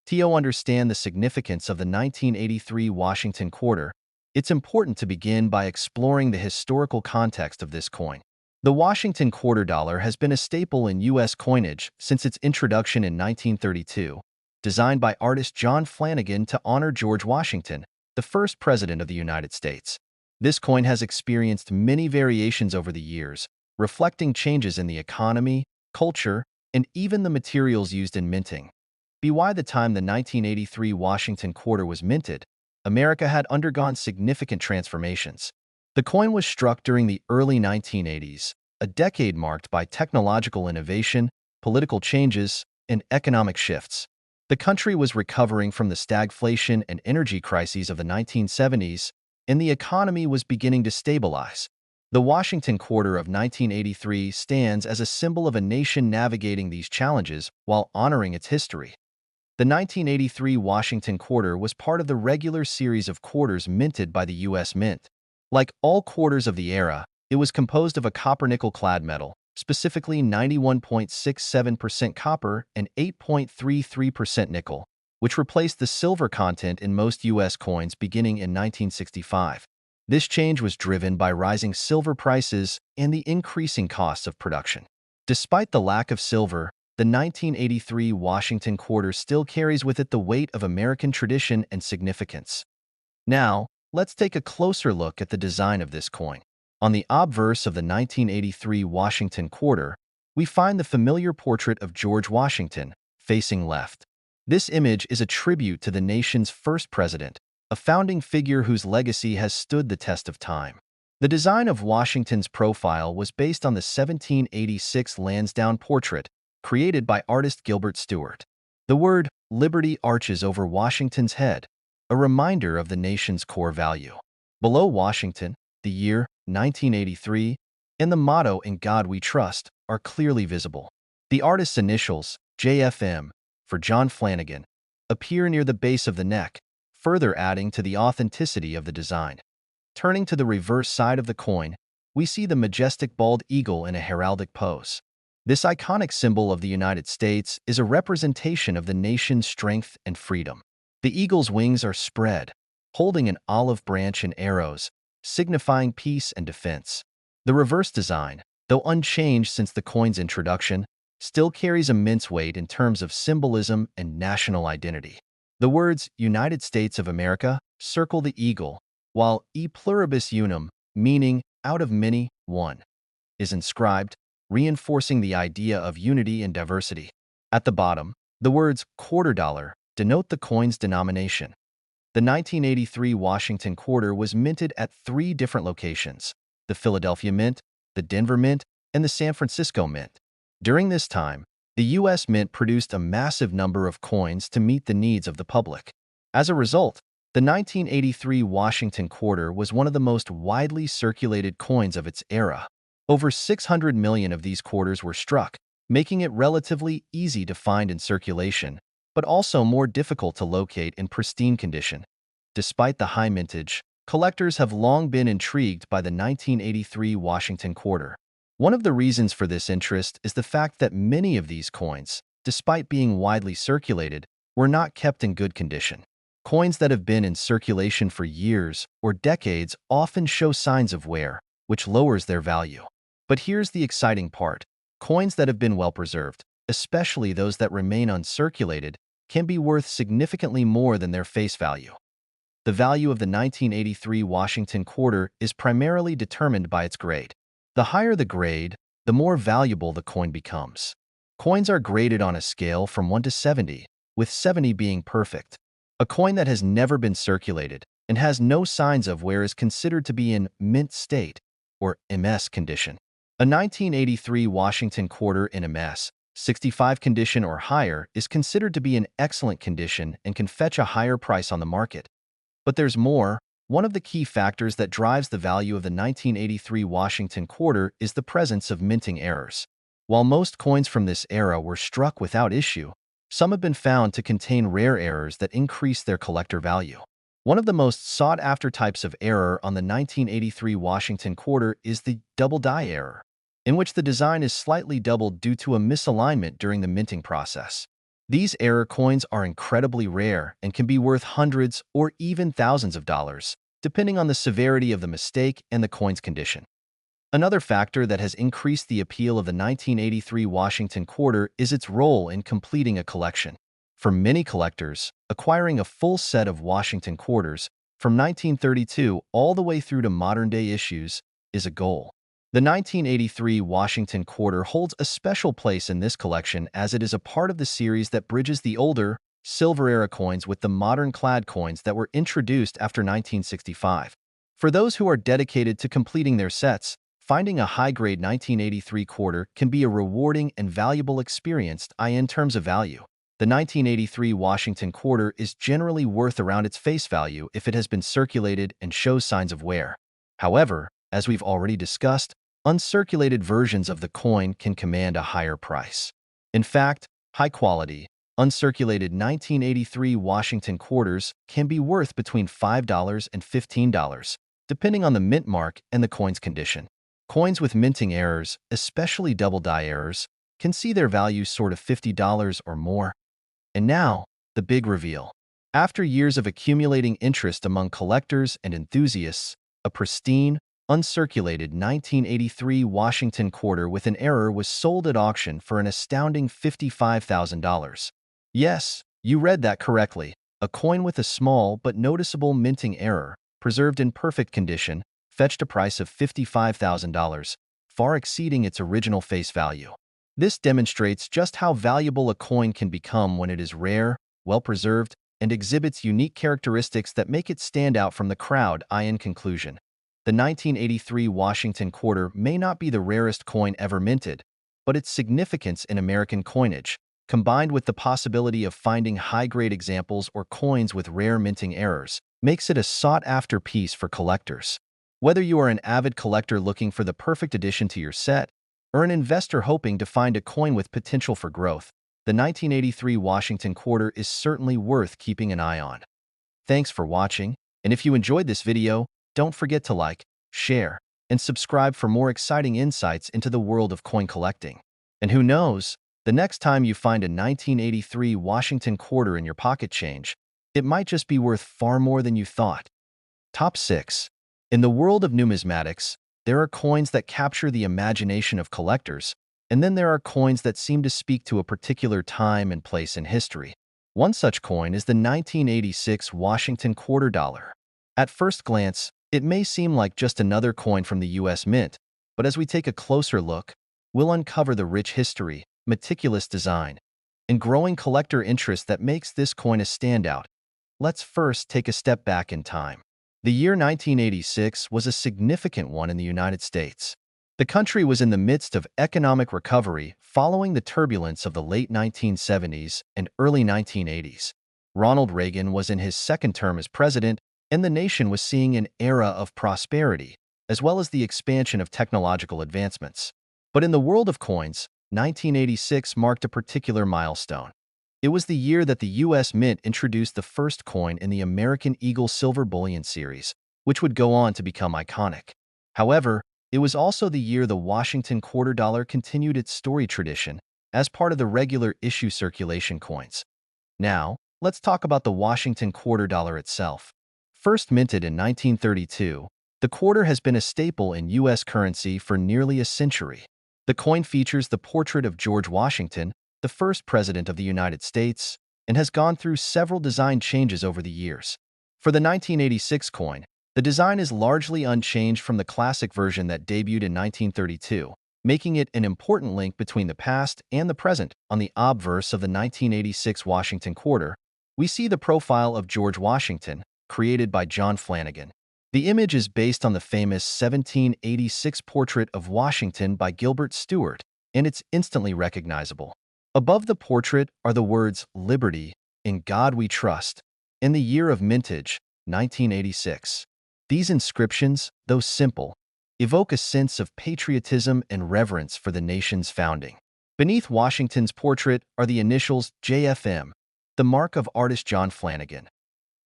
Speaker 1: To understand the significance of the 1983 Washington quarter, it's important to begin by exploring the historical context of this coin. The Washington quarter dollar has been a staple in U.S. coinage since its introduction in 1932, designed by artist John Flanagan to honor George Washington, the first president of the United States. This coin has experienced many variations over the years, reflecting changes in the economy, culture, and even the materials used in minting. By the time the 1983 Washington quarter was minted, America had undergone significant transformations. The coin was struck during the early 1980s, a decade marked by technological innovation, political changes, and economic shifts. The country was recovering from the stagflation and energy crises of the 1970s, and the economy was beginning to stabilize. The Washington quarter of 1983 stands as a symbol of a nation navigating these challenges while honoring its history. The 1983 Washington quarter was part of the regular series of quarters minted by the U.S. Mint. Like all quarters of the era, it was composed of a copper-nickel-clad metal, specifically 91.67% copper and 8.33% nickel, which replaced the silver content in most U.S. coins beginning in 1965. This change was driven by rising silver prices and the increasing costs of production. Despite the lack of silver, the 1983 Washington quarter still carries with it the weight of American tradition and significance. Now, let's take a closer look at the design of this coin. On the obverse of the 1983 Washington quarter, we find the familiar portrait of George Washington, facing left. This image is a tribute to the nation's first president, a founding figure whose legacy has stood the test of time. The design of Washington's profile was based on the 1786 Lansdowne portrait, created by artist Gilbert Stuart. The word "Liberty" arches over Washington's head, a reminder of the nation's core value. Below Washington, the year 1983 and the motto "In God We Trust" are clearly visible. The artist's initials, JFM, for John Flanagan, appear near the base of the neck, further adding to the authenticity of the design. Turning to the reverse side of the coin, we see the majestic bald eagle in a heraldic pose. This iconic symbol of the United States is a representation of the nation's strength and freedom. The eagle's wings are spread, holding an olive branch and arrows, signifying peace and defense. The reverse design, though unchanged since the coin's introduction, still carries immense weight in terms of symbolism and national identity. The words "United States of America" circle the eagle, while "E pluribus unum," meaning "out of many, one," is inscribed, reinforcing the idea of unity and diversity. At the bottom, the words "quarter dollar" denote the coin's denomination. The 1983 Washington quarter was minted at 3 different locations: the Philadelphia Mint, the Denver Mint, and the San Francisco Mint. During this time, the U.S. Mint produced a massive number of coins to meet the needs of the public. As a result, the 1983 Washington quarter was one of the most widely circulated coins of its era. Over 600 million of these quarters were struck, making it relatively easy to find in circulation, but also more difficult to locate in pristine condition. Despite the high mintage, collectors have long been intrigued by the 1983 Washington quarter. One of the reasons for this interest is the fact that many of these coins, despite being widely circulated, were not kept in good condition. Coins that have been in circulation for years or decades often show signs of wear, which lowers their value. But here's the exciting part. Coins that have been well preserved, especially those that remain uncirculated, can be worth significantly more than their face value. The value of the 1983 Washington quarter is primarily determined by its grade. The higher the grade, the more valuable the coin becomes. Coins are graded on a scale from 1 to 70, with 70 being perfect. A coin that has never been circulated and has no signs of wear is considered to be in mint state, or MS condition. A 1983 Washington quarter in MS, 65 condition or higher is considered to be in excellent condition and can fetch a higher price on the market. But there's more. One of the key factors that drives the value of the 1983 Washington quarter is the presence of minting errors. While most coins from this era were struck without issue, some have been found to contain rare errors that increase their collector value. One of the most sought-after types of error on the 1983 Washington quarter is the double die error, in which the design is slightly doubled due to a misalignment during the minting process. These error coins are incredibly rare and can be worth hundreds or even thousands of dollars, depending on the severity of the mistake and the coin's condition. Another factor that has increased the appeal of the 1983 Washington quarter is its role in completing a collection. For many collectors, acquiring a full set of Washington quarters from 1932 all the way through to modern-day issues is a goal. The 1983 Washington quarter holds a special place in this collection as it is a part of the series that bridges the older, silver-era coins with the modern clad coins that were introduced after 1965. For those who are dedicated to completing their sets, finding a high-grade 1983 quarter can be a rewarding and valuable experience in terms of value. The 1983 Washington quarter is generally worth around its face value if it has been circulated and shows signs of wear. However, as we've already discussed, uncirculated versions of the coin can command a higher price. In fact, high-quality, uncirculated 1983 Washington quarters can be worth between $5 and $15, depending on the mint mark and the coin's condition. Coins with minting errors, especially double die errors, can see their value soar to $50 or more. And now, the big reveal. After years of accumulating interest among collectors and enthusiasts, a pristine, uncirculated 1983 Washington quarter with an error was sold at auction for an astounding $55,000. Yes, you read that correctly. A coin with a small but noticeable minting error, preserved in perfect condition, fetched a price of $55,000, far exceeding its original face value. This demonstrates just how valuable a coin can become when it is rare, well-preserved, and exhibits unique characteristics that make it stand out from the crowd. In conclusion, the 1983 Washington quarter may not be the rarest coin ever minted, but its significance in American coinage, combined with the possibility of finding high-grade examples or coins with rare minting errors, makes it a sought-after piece for collectors. Whether you are an avid collector looking for the perfect addition to your set, or an investor hoping to find a coin with potential for growth, the 1983 Washington quarter is certainly worth keeping an eye on. Thanks for watching, and if you enjoyed this video, don't forget to like, share, and subscribe for more exciting insights into the world of coin collecting. And who knows, the next time you find a 1983 Washington quarter in your pocket change, it might just be worth far more than you thought. Top 6. In the world of numismatics, there are coins that capture the imagination of collectors, and then there are coins that seem to speak to a particular time and place in history. One such coin is the 1986 Washington quarter dollar. At first glance, it may seem like just another coin from the U.S. Mint, but as we take a closer look, we'll uncover the rich history, meticulous design, and growing collector interest that makes this coin a standout. Let's first take a step back in time. The year 1986 was a significant one in the United States. The country was in the midst of economic recovery following the turbulence of the late 1970s and early 1980s. Ronald Reagan was in his second term as president, and the nation was seeing an era of prosperity, as well as the expansion of technological advancements. But in the world of coins, 1986 marked a particular milestone. It was the year that the U.S. Mint introduced the first coin in the American Eagle Silver Bullion series, which would go on to become iconic. However, it was also the year the Washington quarter dollar continued its storied tradition as part of the regular issue circulation coins. Now, let's talk about the Washington quarter dollar itself. First minted in 1932, the quarter has been a staple in U.S. currency for nearly a century. The coin features the portrait of George Washington, the first president of the United States, and has gone through several design changes over the years. For the 1986 coin, the design is largely unchanged from the classic version that debuted in 1932, making it an important link between the past and the present. On the obverse of the 1986 Washington quarter, we see the profile of George Washington, created by John Flanagan. The image is based on the famous 1786 portrait of Washington by Gilbert Stuart, and it's instantly recognizable. Above the portrait are the words "Liberty," "In God We Trust," and the year of mintage, 1986. These inscriptions, though simple, evoke a sense of patriotism and reverence for the nation's founding. Beneath Washington's portrait are the initials JFM, the mark of artist John Flanagan.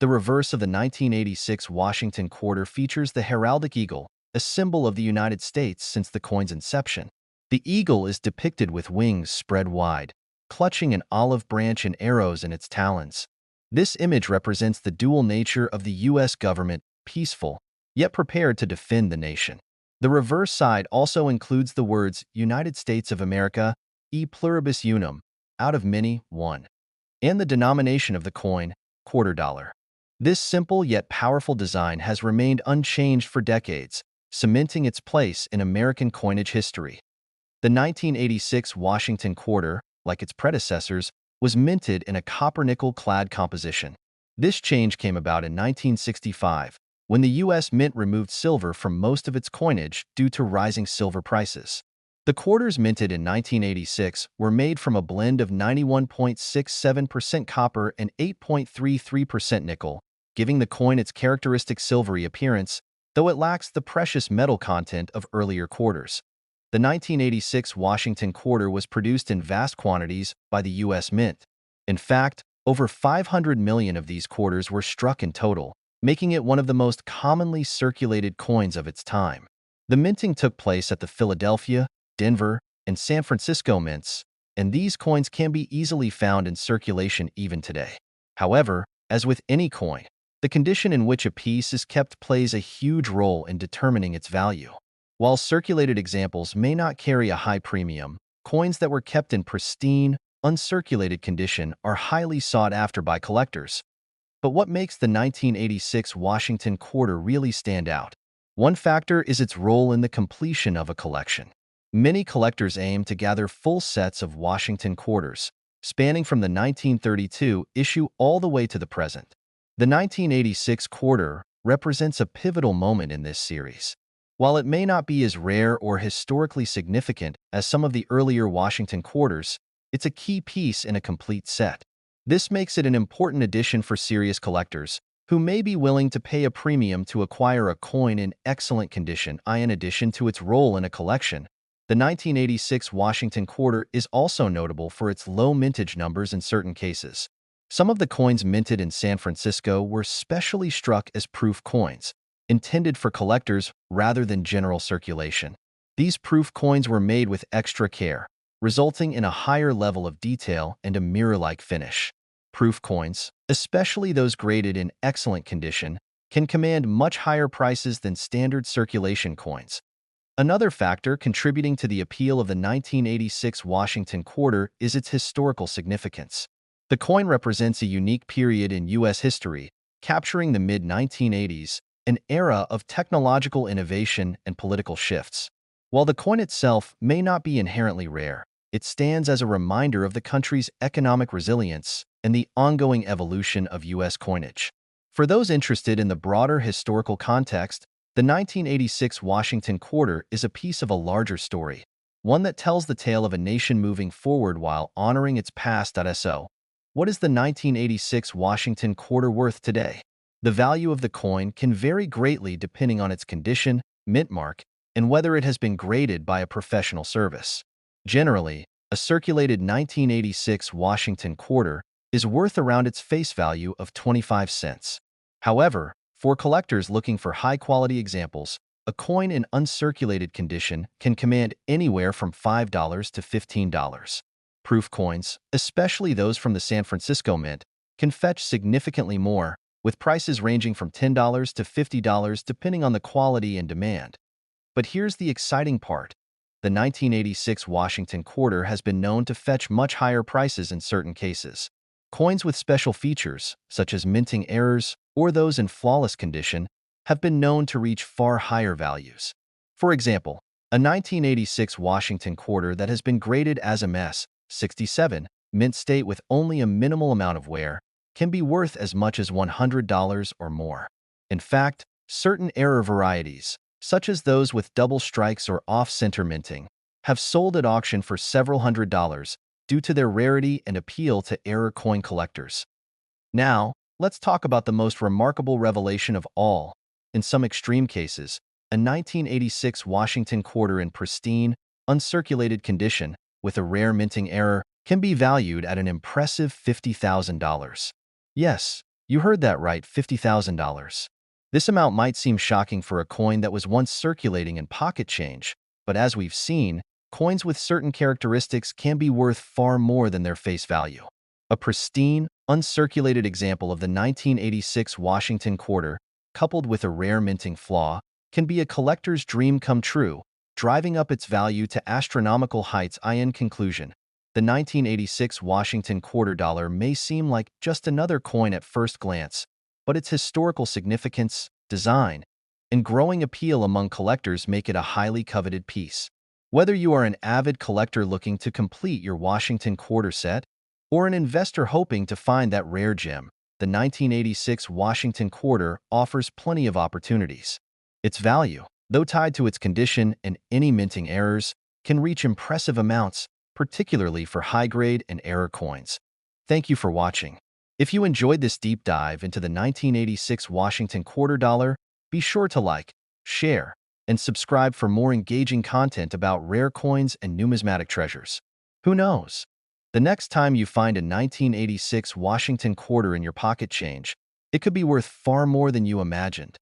Speaker 1: The reverse of the 1986 Washington quarter features the heraldic eagle, a symbol of the United States since the coin's inception. The eagle is depicted with wings spread wide, clutching an olive branch and arrows in its talons. This image represents the dual nature of the U.S. government, peaceful, yet prepared to defend the nation. The reverse side also includes the words United States of America, e pluribus unum, out of many, one, and the denomination of the coin, quarter dollar. This simple yet powerful design has remained unchanged for decades, cementing its place in American coinage history. The 1986 Washington quarter, like its predecessors, was minted in a copper-nickel-clad composition. This change came about in 1965, when the U.S. Mint removed silver from most of its coinage due to rising silver prices. The quarters minted in 1986 were made from a blend of 91.67% copper and 8.33% nickel, giving the coin its characteristic silvery appearance, though it lacks the precious metal content of earlier quarters. The 1986 Washington quarter was produced in vast quantities by the U.S. Mint. In fact, over 500 million of these quarters were struck in total, making it one of the most commonly circulated coins of its time. The minting took place at the Philadelphia, Denver, and San Francisco mints, and these coins can be easily found in circulation even today. However, as with any coin, the condition in which a piece is kept plays a huge role in determining its value. While circulated examples may not carry a high premium, coins that were kept in pristine, uncirculated condition are highly sought after by collectors. But what makes the 1986 Washington quarter really stand out? One factor is its role in the completion of a collection. Many collectors aim to gather full sets of Washington quarters, spanning from the 1932 issue all the way to the present. The 1986 quarter represents a pivotal moment in this series. While it may not be as rare or historically significant as some of the earlier Washington quarters, it's a key piece in a complete set. This makes it an important addition for serious collectors, who may be willing to pay a premium to acquire a coin in excellent condition. In addition to its role in a collection, the 1986 Washington quarter is also notable for its low mintage numbers in certain cases. Some of the coins minted in San Francisco were specially struck as proof coins, intended for collectors rather than general circulation. These proof coins were made with extra care, resulting in a higher level of detail and a mirror-like finish. Proof coins, especially those graded in excellent condition, can command much higher prices than standard circulation coins. Another factor contributing to the appeal of the 1986 Washington quarter is its historical significance. The coin represents a unique period in U.S. history, capturing the mid-1980s, an era of technological innovation and political shifts. While the coin itself may not be inherently rare, it stands as a reminder of the country's economic resilience and the ongoing evolution of U.S. coinage. For those interested in the broader historical context, the 1986 Washington quarter is a piece of a larger story, one that tells the tale of a nation moving forward while honoring its past. So, what is the 1986 Washington quarter worth today? The value of the coin can vary greatly depending on its condition, mint mark, and whether it has been graded by a professional service. Generally, a circulated 1986 Washington quarter is worth around its face value of 25 cents. However, for collectors looking for high-quality examples, a coin in uncirculated condition can command anywhere from $5 to $15. Proof coins, especially those from the San Francisco Mint, can fetch significantly more, with prices ranging from $10 to $50 depending on the quality and demand. But here's the exciting part. The 1986 Washington quarter has been known to fetch much higher prices in certain cases. Coins with special features, such as minting errors or those in flawless condition, have been known to reach far higher values. For example, a 1986 Washington quarter that has been graded as a MS 67 mint state with only a minimal amount of wear can be worth as much as $100 or more. In fact, Certain error varieties, such as those with double strikes or off-center minting, have sold at auction for several $100s due to their rarity and appeal to error coin collectors. Now, let's talk about the most remarkable revelation of all. In some extreme cases, a 1986 Washington quarter in pristine, uncirculated condition with a rare minting error can be valued at an impressive $50,000. Yes, you heard that right, $50,000. This amount might seem shocking for a coin that was once circulating in pocket change, but as we've seen, coins with certain characteristics can be worth far more than their face value. A pristine, uncirculated example of the 1986 Washington quarter, coupled with a rare minting flaw, can be a collector's dream come true, driving up its value to astronomical heights. In conclusion, the 1986 Washington quarter dollar may seem like just another coin at first glance, but its historical significance, design, and growing appeal among collectors make it a highly coveted piece. Whether you are an avid collector looking to complete your Washington quarter set, or an investor hoping to find that rare gem, the 1986 Washington quarter offers plenty of opportunities. Its value, though tied to its condition and any minting errors, can reach impressive amounts, particularly for high-grade and error coins. Thank you for watching. If you enjoyed this deep dive into the 1986 Washington quarter dollar, be sure to like, share, and subscribe for more engaging content about rare coins and numismatic treasures. Who knows? The next time you find a 1986 Washington quarter in your pocket change, it could be worth far more than you imagined.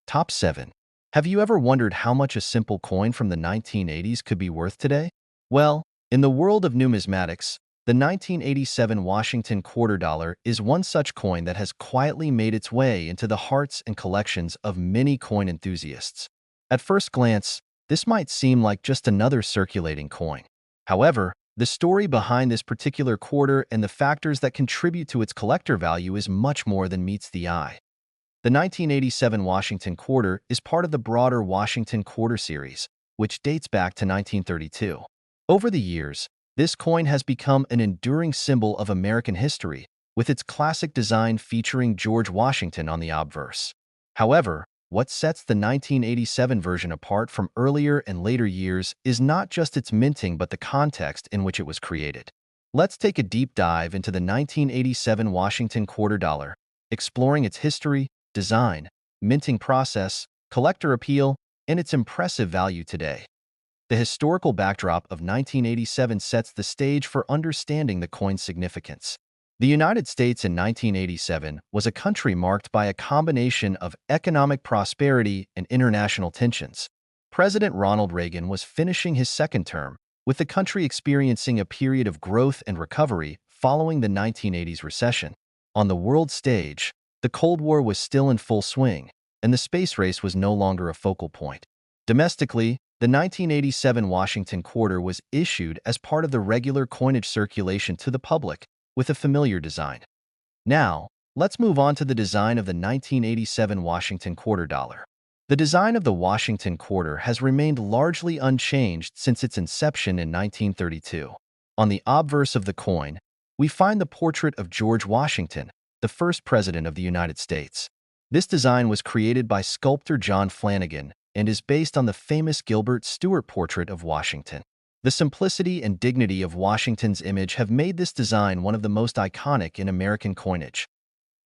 Speaker 1: Top 7. Have you ever wondered how much a simple coin from the 1980s could be worth today? Well, in the world of numismatics, the 1987 Washington quarter dollar is one such coin that has quietly made its way into the hearts and collections of many coin enthusiasts. At first glance, this might seem like just another circulating coin. However, the story behind this particular quarter and the factors that contribute to its collector value is much more than meets the eye. The 1987 Washington quarter is part of the broader Washington quarter series, which dates back to 1932. Over the years, this coin has become an enduring symbol of American history, with its classic design featuring George Washington on the obverse. However, what sets the 1987 version apart from earlier and later years is not just its minting but the context in which it was created. Let's take a deep dive into the 1987 Washington quarter dollar, exploring its history, design, minting process, collector appeal, and its impressive value today. The historical backdrop of 1987 sets the stage for understanding the coin's significance. The United States in 1987 was a country marked by a combination of economic prosperity and international tensions. President Ronald Reagan was finishing his second term, with the country experiencing a period of growth and recovery following the 1980s recession. On the world stage, the Cold War was still in full swing, and the space race was no longer a focal point. Domestically, the 1987 Washington quarter was issued as part of the regular coinage circulation to the public, with a familiar design. Now, let's move on to the design of the 1987 Washington quarter dollar. The design of the Washington quarter has remained largely unchanged since its inception in 1932. On the obverse of the coin, we find the portrait of George Washington, the first president of the United States. This design was created by sculptor John Flanagan and is based on the famous Gilbert Stuart portrait of Washington. The simplicity and dignity of Washington's image have made this design one of the most iconic in American coinage.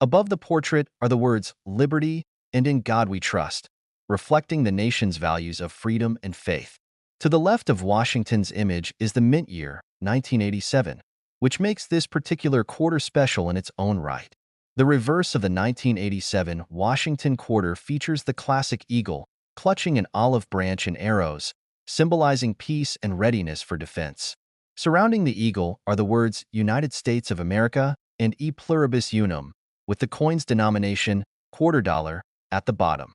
Speaker 1: Above the portrait are the words "Liberty" and "In God We Trust," reflecting the nation's values of freedom and faith. To the left of Washington's image is the mint year, 1987, which makes this particular quarter special in its own right. The reverse of the 1987 Washington quarter features the classic eagle, clutching an olive branch and arrows, symbolizing peace and readiness for defense. Surrounding the eagle are the words United States of America and E pluribus unum, with the coin's denomination, quarter dollar, at the bottom.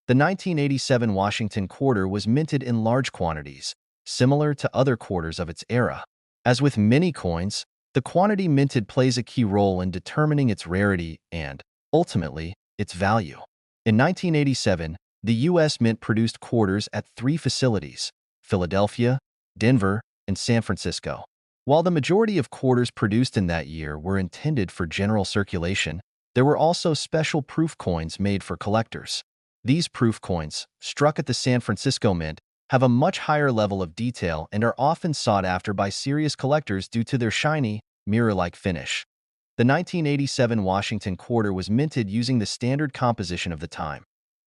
Speaker 1: The 1987 Washington quarter was minted in large quantities, similar to other quarters of its era. As with many coins, the quantity minted plays a key role in determining its rarity and, ultimately, its value. In 1987, the U.S. Mint produced quarters at 3 facilities: Philadelphia, Denver, and San Francisco. While the majority of quarters produced in that year were intended for general circulation, there were also special proof coins made for collectors. These proof coins, struck at the San Francisco Mint, have a much higher level of detail and are often sought after by serious collectors due to their shiny, mirror-like finish. The 1987 Washington quarter was minted using the standard composition of the time,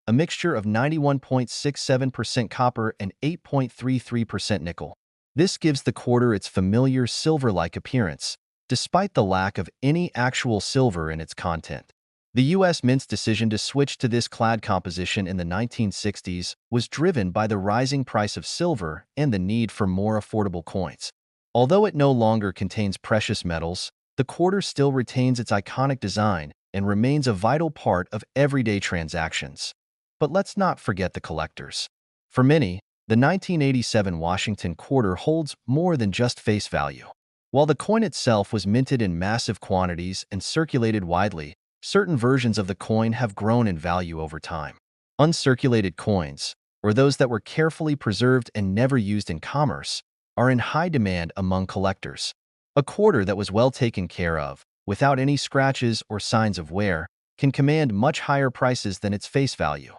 Speaker 1: a mixture of 91.67% copper and 8.33% nickel. This gives the quarter its familiar silver-like appearance, despite the lack of any actual silver in its content. The U.S. Mint's decision to switch to this clad composition in the 1960s was driven by the rising price of silver and the need for more affordable coins. Although it no longer contains precious metals, the quarter still retains its iconic design and remains a vital part of everyday transactions. But let's not forget the collectors. For many, the 1987 Washington quarter holds more than just face value. While the coin itself was minted in massive quantities and circulated widely, certain versions of the coin have grown in value over time. Uncirculated coins, or those that were carefully preserved and never used in commerce, are in high demand among collectors. A quarter that was well taken care of, without any scratches or signs of wear, can command much higher prices than its face value.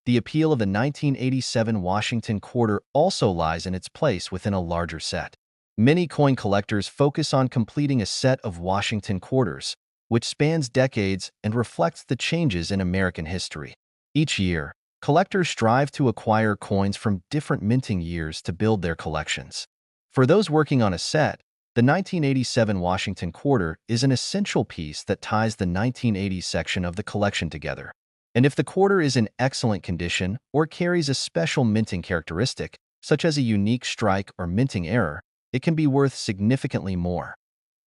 Speaker 1: The appeal of the 1987 Washington quarter also lies in its place within a larger set. Many coin collectors focus on completing a set of Washington quarters, which spans decades and reflects the changes in American history. Each year, collectors strive to acquire coins from different minting years to build their collections. For those working on a set, the 1987 Washington quarter is an essential piece that ties the 1980s section of the collection together. And if the quarter is in excellent condition or carries a special minting characteristic, such as a unique strike or minting error, it can be worth significantly more.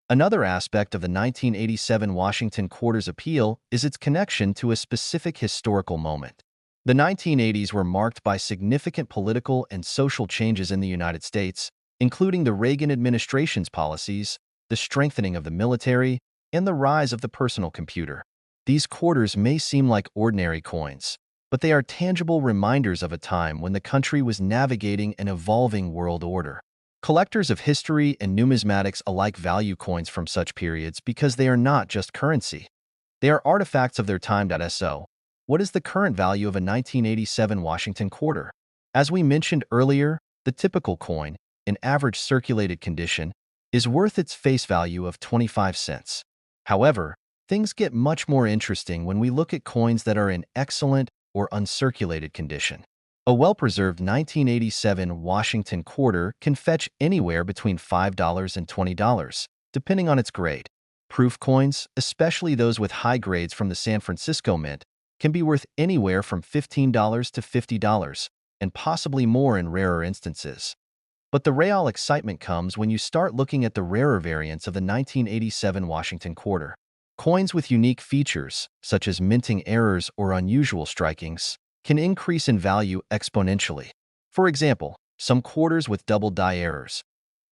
Speaker 1: Another aspect of the 1987 Washington quarter's appeal is its connection to a specific historical moment. The 1980s were marked by significant political and social changes in the United States, including the Reagan administration's policies, the strengthening of the military, and the rise of the personal computer. These quarters may seem like ordinary coins, but they are tangible reminders of a time when the country was navigating an evolving world order. Collectors of history and numismatics alike value coins from such periods because they are not just currency. They are artifacts of their time. So, what is the current value of a 1987 Washington quarter? As we mentioned earlier, the typical coin, in average circulated condition, is worth its face value of 25 cents. However, things get much more interesting when we look at coins that are in excellent or uncirculated condition. A well-preserved 1987 Washington quarter can fetch anywhere between $5 and $20, depending on its grade. Proof coins, especially those with high grades from the San Francisco Mint, can be worth anywhere from $15 to $50, and possibly more in rarer instances. But the real excitement comes when you start looking at the rarer variants of the 1987 Washington quarter. Coins with unique features, such as minting errors or unusual strikings, can increase in value exponentially. For example, some quarters with double die errors,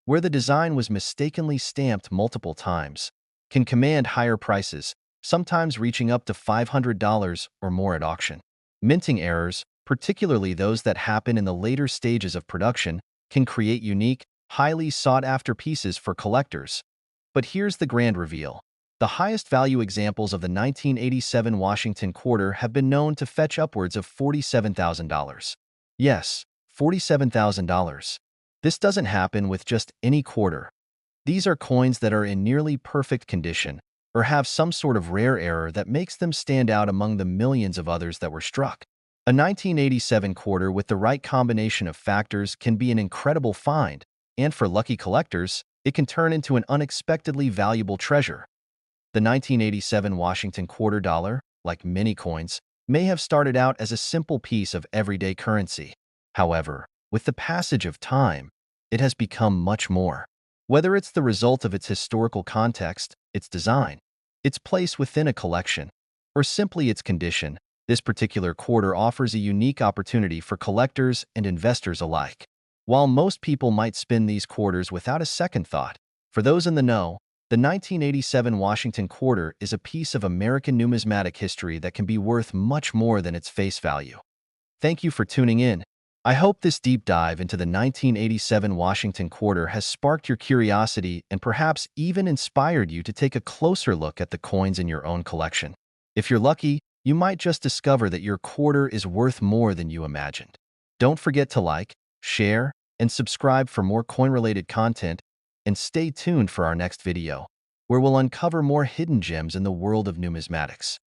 Speaker 1: where the design was mistakenly stamped multiple times, can command higher prices, sometimes reaching up to $500 or more at auction. Minting errors, particularly those that happen in the later stages of production, can create unique, highly sought-after pieces for collectors. But here's the grand reveal. The highest value examples of the 1987 Washington quarter have been known to fetch upwards of $47,000. Yes, $47,000. This doesn't happen with just any quarter. These are coins that are in nearly perfect condition or have some sort of rare error that makes them stand out among the millions of others that were struck. A 1987 quarter with the right combination of factors can be an incredible find, and for lucky collectors, it can turn into an unexpectedly valuable treasure. The 1987 Washington quarter dollar, like many coins, may have started out as a simple piece of everyday currency. However, with the passage of time, it has become much more. Whether it's the result of its historical context, its design, its place within a collection, or simply its condition, this particular quarter offers a unique opportunity for collectors and investors alike. While most people might spend these quarters without a second thought, for those in the know, the 1987 Washington quarter is a piece of American numismatic history that can be worth much more than its face value. Thank you for tuning in. I hope this deep dive into the 1987 Washington quarter has sparked your curiosity and perhaps even inspired you to take a closer look at the coins in your own collection. If you're lucky, you might just discover that your quarter is worth more than you imagined. Don't forget to like, share, and subscribe for more coin-related content, and stay tuned for our next video, where we'll uncover more hidden gems in the world of numismatics.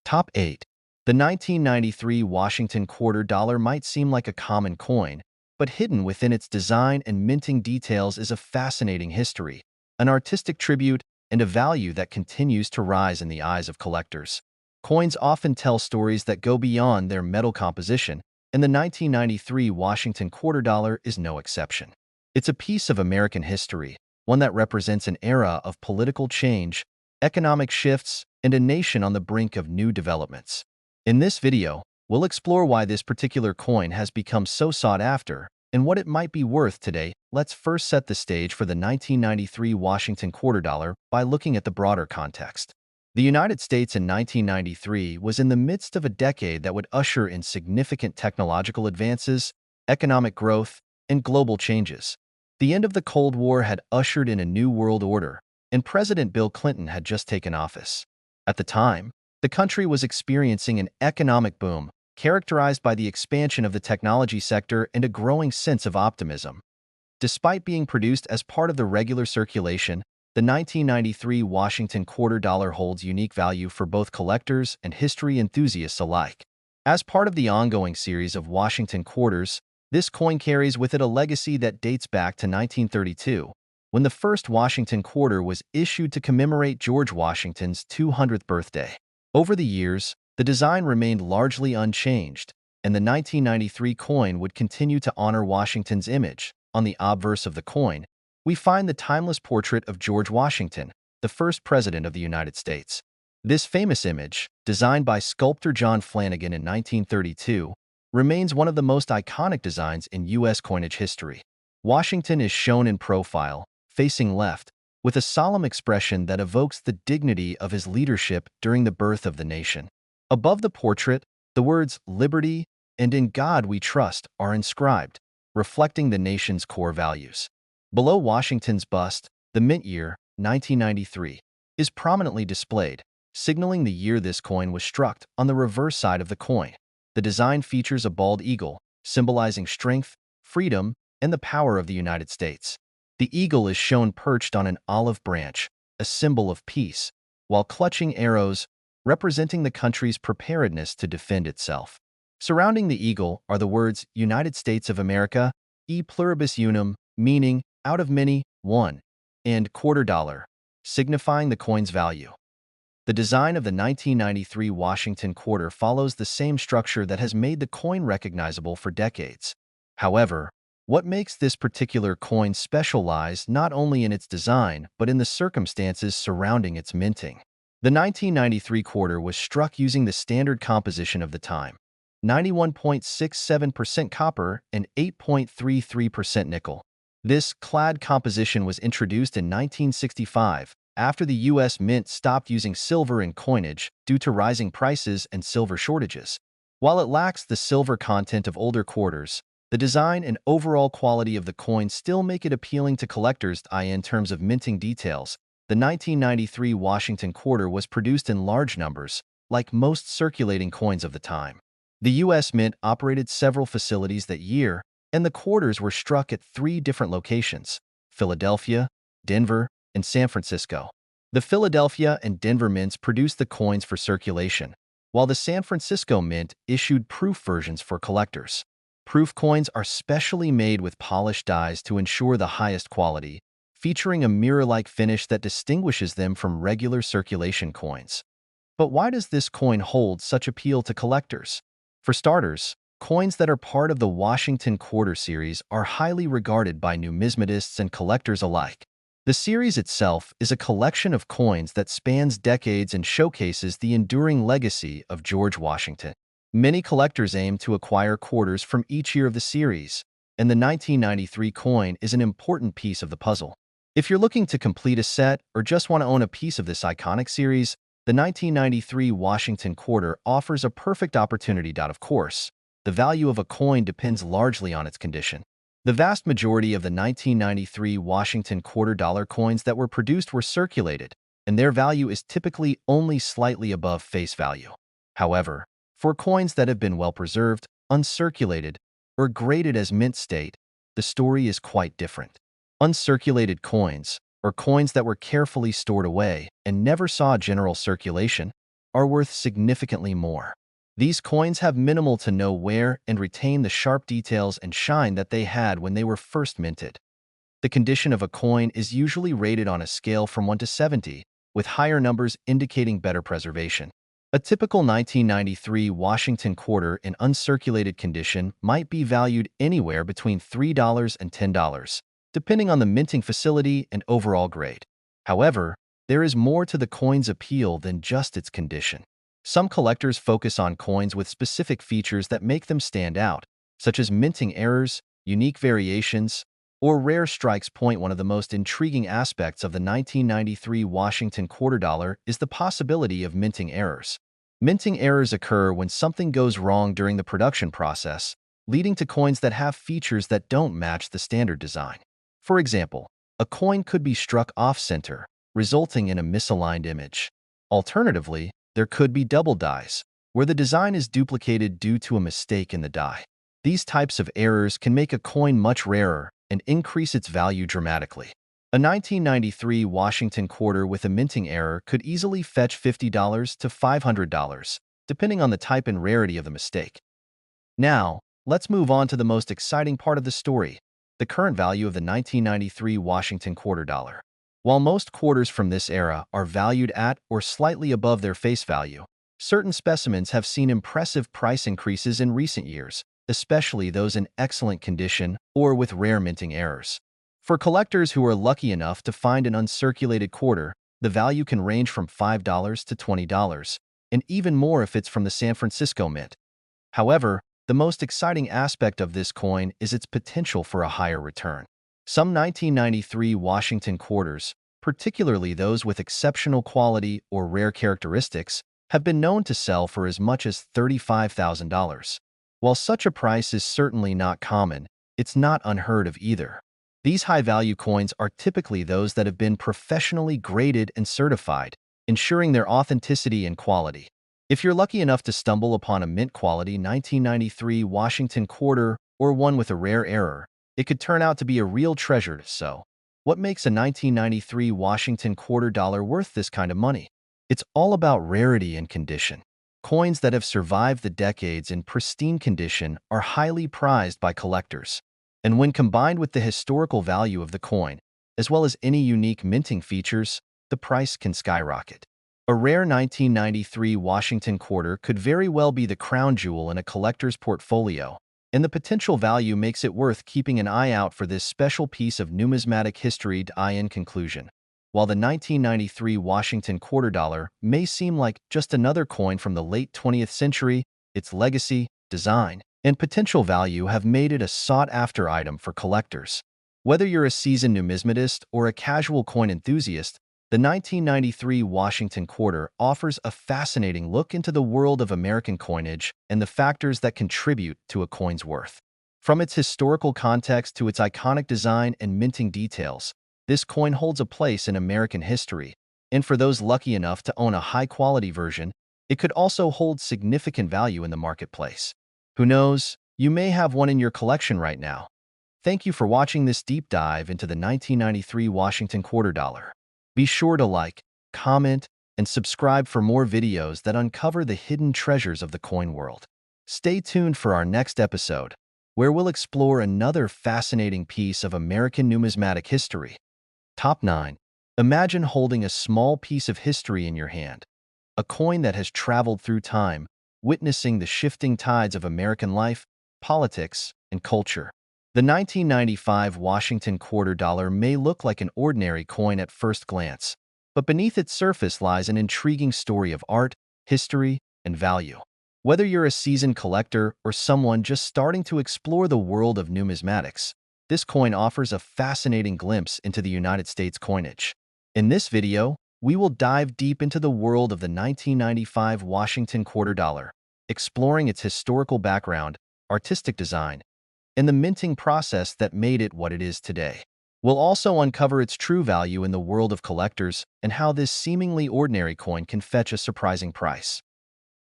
Speaker 1: Top 8. The 1993 Washington quarter dollar might seem like a common coin, but hidden within its design and minting details is a fascinating history, an artistic tribute, and a value that continues to rise in the eyes of collectors. Coins often tell stories that go beyond their metal composition, and the 1993 Washington quarter dollar is no exception. It's a piece of American history, one that represents an era of political change, economic shifts, and a nation on the brink of new developments. In this video, we'll explore why this particular coin has become so sought after and what it might be worth today. Let's first set the stage for the 1993 Washington quarter dollar by looking at the broader context. The United States in 1993 was in the midst of a decade that would usher in significant technological advances, economic growth, and global changes. The end of the Cold War had ushered in a new world order, and President Bill Clinton had just taken office. At the time, the country was experiencing an economic boom, characterized by the expansion of the technology sector and a growing sense of optimism. Despite being produced as part of the regular circulation, the 1993 Washington quarter dollar holds unique value for both collectors and history enthusiasts alike. As part of the ongoing series of Washington quarters, this coin carries with it a legacy that dates back to 1932, when the first Washington quarter was issued to commemorate George Washington's 200th birthday. Over the years, the design remained largely unchanged, and the 1993 coin would continue to honor Washington's image. On the obverse of the coin, we find the timeless portrait of George Washington, the first president of the United States. This famous image, designed by sculptor John Flanagan in 1932, remains one of the most iconic designs in U.S. coinage history. Washington is shown in profile, facing left, with a solemn expression that evokes the dignity of his leadership during the birth of the nation. Above the portrait, the words "Liberty" and "In God We Trust" are inscribed, reflecting the nation's core values. Below Washington's bust, the mint year, 1993, is prominently displayed, signaling the year this coin was struck. On the reverse side of the coin, the design features a bald eagle, symbolizing strength, freedom, and the power of the United States. The eagle is shown perched on an olive branch, a symbol of peace, while clutching arrows, representing the country's preparedness to defend itself. Surrounding the eagle are the words United States of America, e pluribus unum, meaning out of many, one, and quarter dollar, signifying the coin's value. The design of the 1993 Washington quarter follows the same structure that has made the coin recognizable for decades. However, what makes this particular coin special lies not only in its design but in the circumstances surrounding its minting. The 1993 quarter was struck using the standard composition of the time, 91.67% copper and 8.33% nickel. This clad composition was introduced in 1965 after the U.S. Mint stopped using silver in coinage due to rising prices and silver shortages. While it lacks the silver content of older quarters, the design and overall quality of the coin still make it appealing to collectors. In terms of minting details, the 1993 Washington quarter was produced in large numbers, like most circulating coins of the time. The U.S. Mint operated several facilities that year, and the quarters were struck at 3 different locations: Philadelphia, Denver, and San Francisco. The Philadelphia and Denver mints produced the coins for circulation, while the San Francisco Mint issued proof versions for collectors. Proof coins are specially made with polished dies to ensure the highest quality, featuring a mirror-like finish that distinguishes them from regular circulation coins. But why does this coin hold such appeal to collectors? For starters, coins that are part of the Washington Quarter series are highly regarded by numismatists and collectors alike. The series itself is a collection of coins that spans decades and showcases the enduring legacy of George Washington. Many collectors aim to acquire quarters from each year of the series, and the 1993 coin is an important piece of the puzzle. If you're looking to complete a set or just want to own a piece of this iconic series, the 1993 Washington Quarter offers a perfect opportunity. Of course, the value of a coin depends largely on its condition. The vast majority of the 1993 Washington quarter dollar coins that were produced were circulated, and their value is typically only slightly above face value. However, for coins that have been well preserved, uncirculated, or graded as mint state, the story is quite different. Uncirculated coins, or coins that were carefully stored away and never saw general circulation, are worth significantly more. These coins have minimal to no wear and retain the sharp details and shine that they had when they were first minted. The condition of a coin is usually rated on a scale from 1 to 70, with higher numbers indicating better preservation. A typical 1993 Washington quarter in uncirculated condition might be valued anywhere between $3 and $10, depending on the minting facility and overall grade. However, there is more to the coin's appeal than just its condition. Some collectors focus on coins with specific features that make them stand out, such as minting errors, unique variations, or rare strikes. One of the most intriguing aspects of the 1993 Washington quarter dollar is the possibility of minting errors. Minting errors occur when something goes wrong during the production process, leading to coins that have features that don't match the standard design. For example, a coin could be struck off-center, resulting in a misaligned image. Alternatively, there could be double dies, where the design is duplicated due to a mistake in the die. These types of errors can make a coin much rarer and increase its value dramatically. A 1993 Washington quarter with a minting error could easily fetch $50 to $500, depending on the type and rarity of the mistake. Now, let's move on to the most exciting part of the story, the current value of the 1993 Washington quarter dollar. While most quarters from this era are valued at or slightly above their face value, certain specimens have seen impressive price increases in recent years, especially those in excellent condition or with rare minting errors. For collectors who are lucky enough to find an uncirculated quarter, the value can range from $5 to $20, and even more if it's from the San Francisco Mint. However, the most exciting aspect of this coin is its potential for a higher return. Some 1993 Washington quarters, particularly those with exceptional quality or rare characteristics, have been known to sell for as much as $35,000. While such a price is certainly not common, it's not unheard of either. These high-value coins are typically those that have been professionally graded and certified, ensuring their authenticity and quality. If you're lucky enough to stumble upon a mint-quality 1993 Washington quarter or one with a rare error, it could turn out to be a real treasure. So, what makes a 1993 Washington quarter dollar worth this kind of money? It's all about rarity and condition. Coins that have survived the decades in pristine condition are highly prized by collectors. And when combined with the historical value of the coin, as well as any unique minting features, the price can skyrocket. A rare 1993 Washington quarter could very well be the crown jewel in a collector's portfolio, and the potential value makes it worth keeping an eye out for this special piece of numismatic history. In conclusion, while the 1993 Washington quarter dollar may seem like just another coin from the late 20th century, its legacy, design, and potential value have made it a sought-after item for collectors. Whether you're a seasoned numismatist or a casual coin enthusiast, the 1993 Washington quarter offers a fascinating look into the world of American coinage and the factors that contribute to a coin's worth. From its historical context to its iconic design and minting details, this coin holds a place in American history, and for those lucky enough to own a high-quality version, it could also hold significant value in the marketplace. Who knows, you may have one in your collection right now. Thank you for watching this deep dive into the 1993 Washington quarter dollar. Be sure to like, comment, and subscribe for more videos that uncover the hidden treasures of the coin world. Stay tuned for our next episode, where we'll explore another fascinating piece of American numismatic history. Top 9. Imagine holding a small piece of history in your hand, a coin that has traveled through time, witnessing the shifting tides of American life, politics, and culture. The 1995 Washington quarter dollar may look like an ordinary coin at first glance, but beneath its surface lies an intriguing story of art, history, and value. Whether you're a seasoned collector or someone just starting to explore the world of numismatics, this coin offers a fascinating glimpse into the United States coinage. In this video, we will dive deep into the world of the 1995 Washington quarter dollar, exploring its historical background, artistic design, and the minting process that made it what it is today. We'll also uncover its true value in the world of collectors and how this seemingly ordinary coin can fetch a surprising price.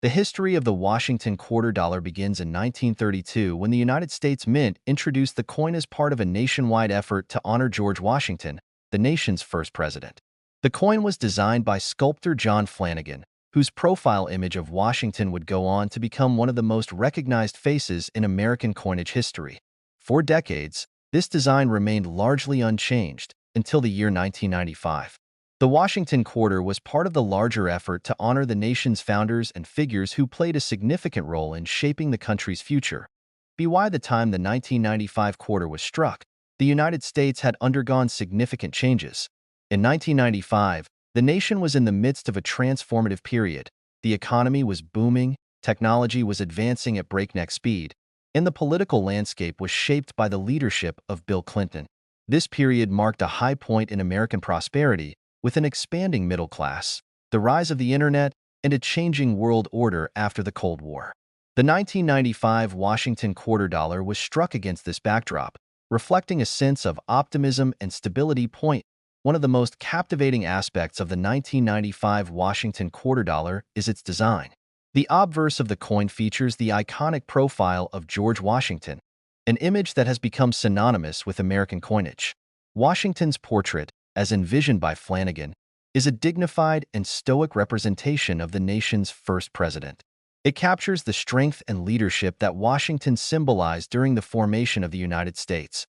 Speaker 1: The history of the Washington quarter dollar begins in 1932 when the United States Mint introduced the coin as part of a nationwide effort to honor George Washington, the nation's first president. The coin was designed by sculptor John Flanagan, whose profile image of Washington would go on to become one of the most recognized faces in American coinage history. For decades, this design remained largely unchanged until the year 1995. The Washington quarter was part of the larger effort to honor the nation's founders and figures who played a significant role in shaping the country's future. By the time the 1995 quarter was struck, the United States had undergone significant changes. In 1995, the nation was in the midst of a transformative period. The economy was booming, technology was advancing at breakneck speed, and the political landscape was shaped by the leadership of Bill Clinton. This period marked a high point in American prosperity, with an expanding middle class, the rise of the internet, and a changing world order after the Cold War. The 1995 Washington quarter dollar was struck against this backdrop, reflecting a sense of optimism and stability. One of the most captivating aspects of the 1995 Washington quarter dollar is its design. The obverse of the coin features the iconic profile of George Washington, an image that has become synonymous with American coinage. Washington's portrait, as envisioned by Flanagan, is a dignified and stoic representation of the nation's first president. It captures the strength and leadership that Washington symbolized during the formation of the United States.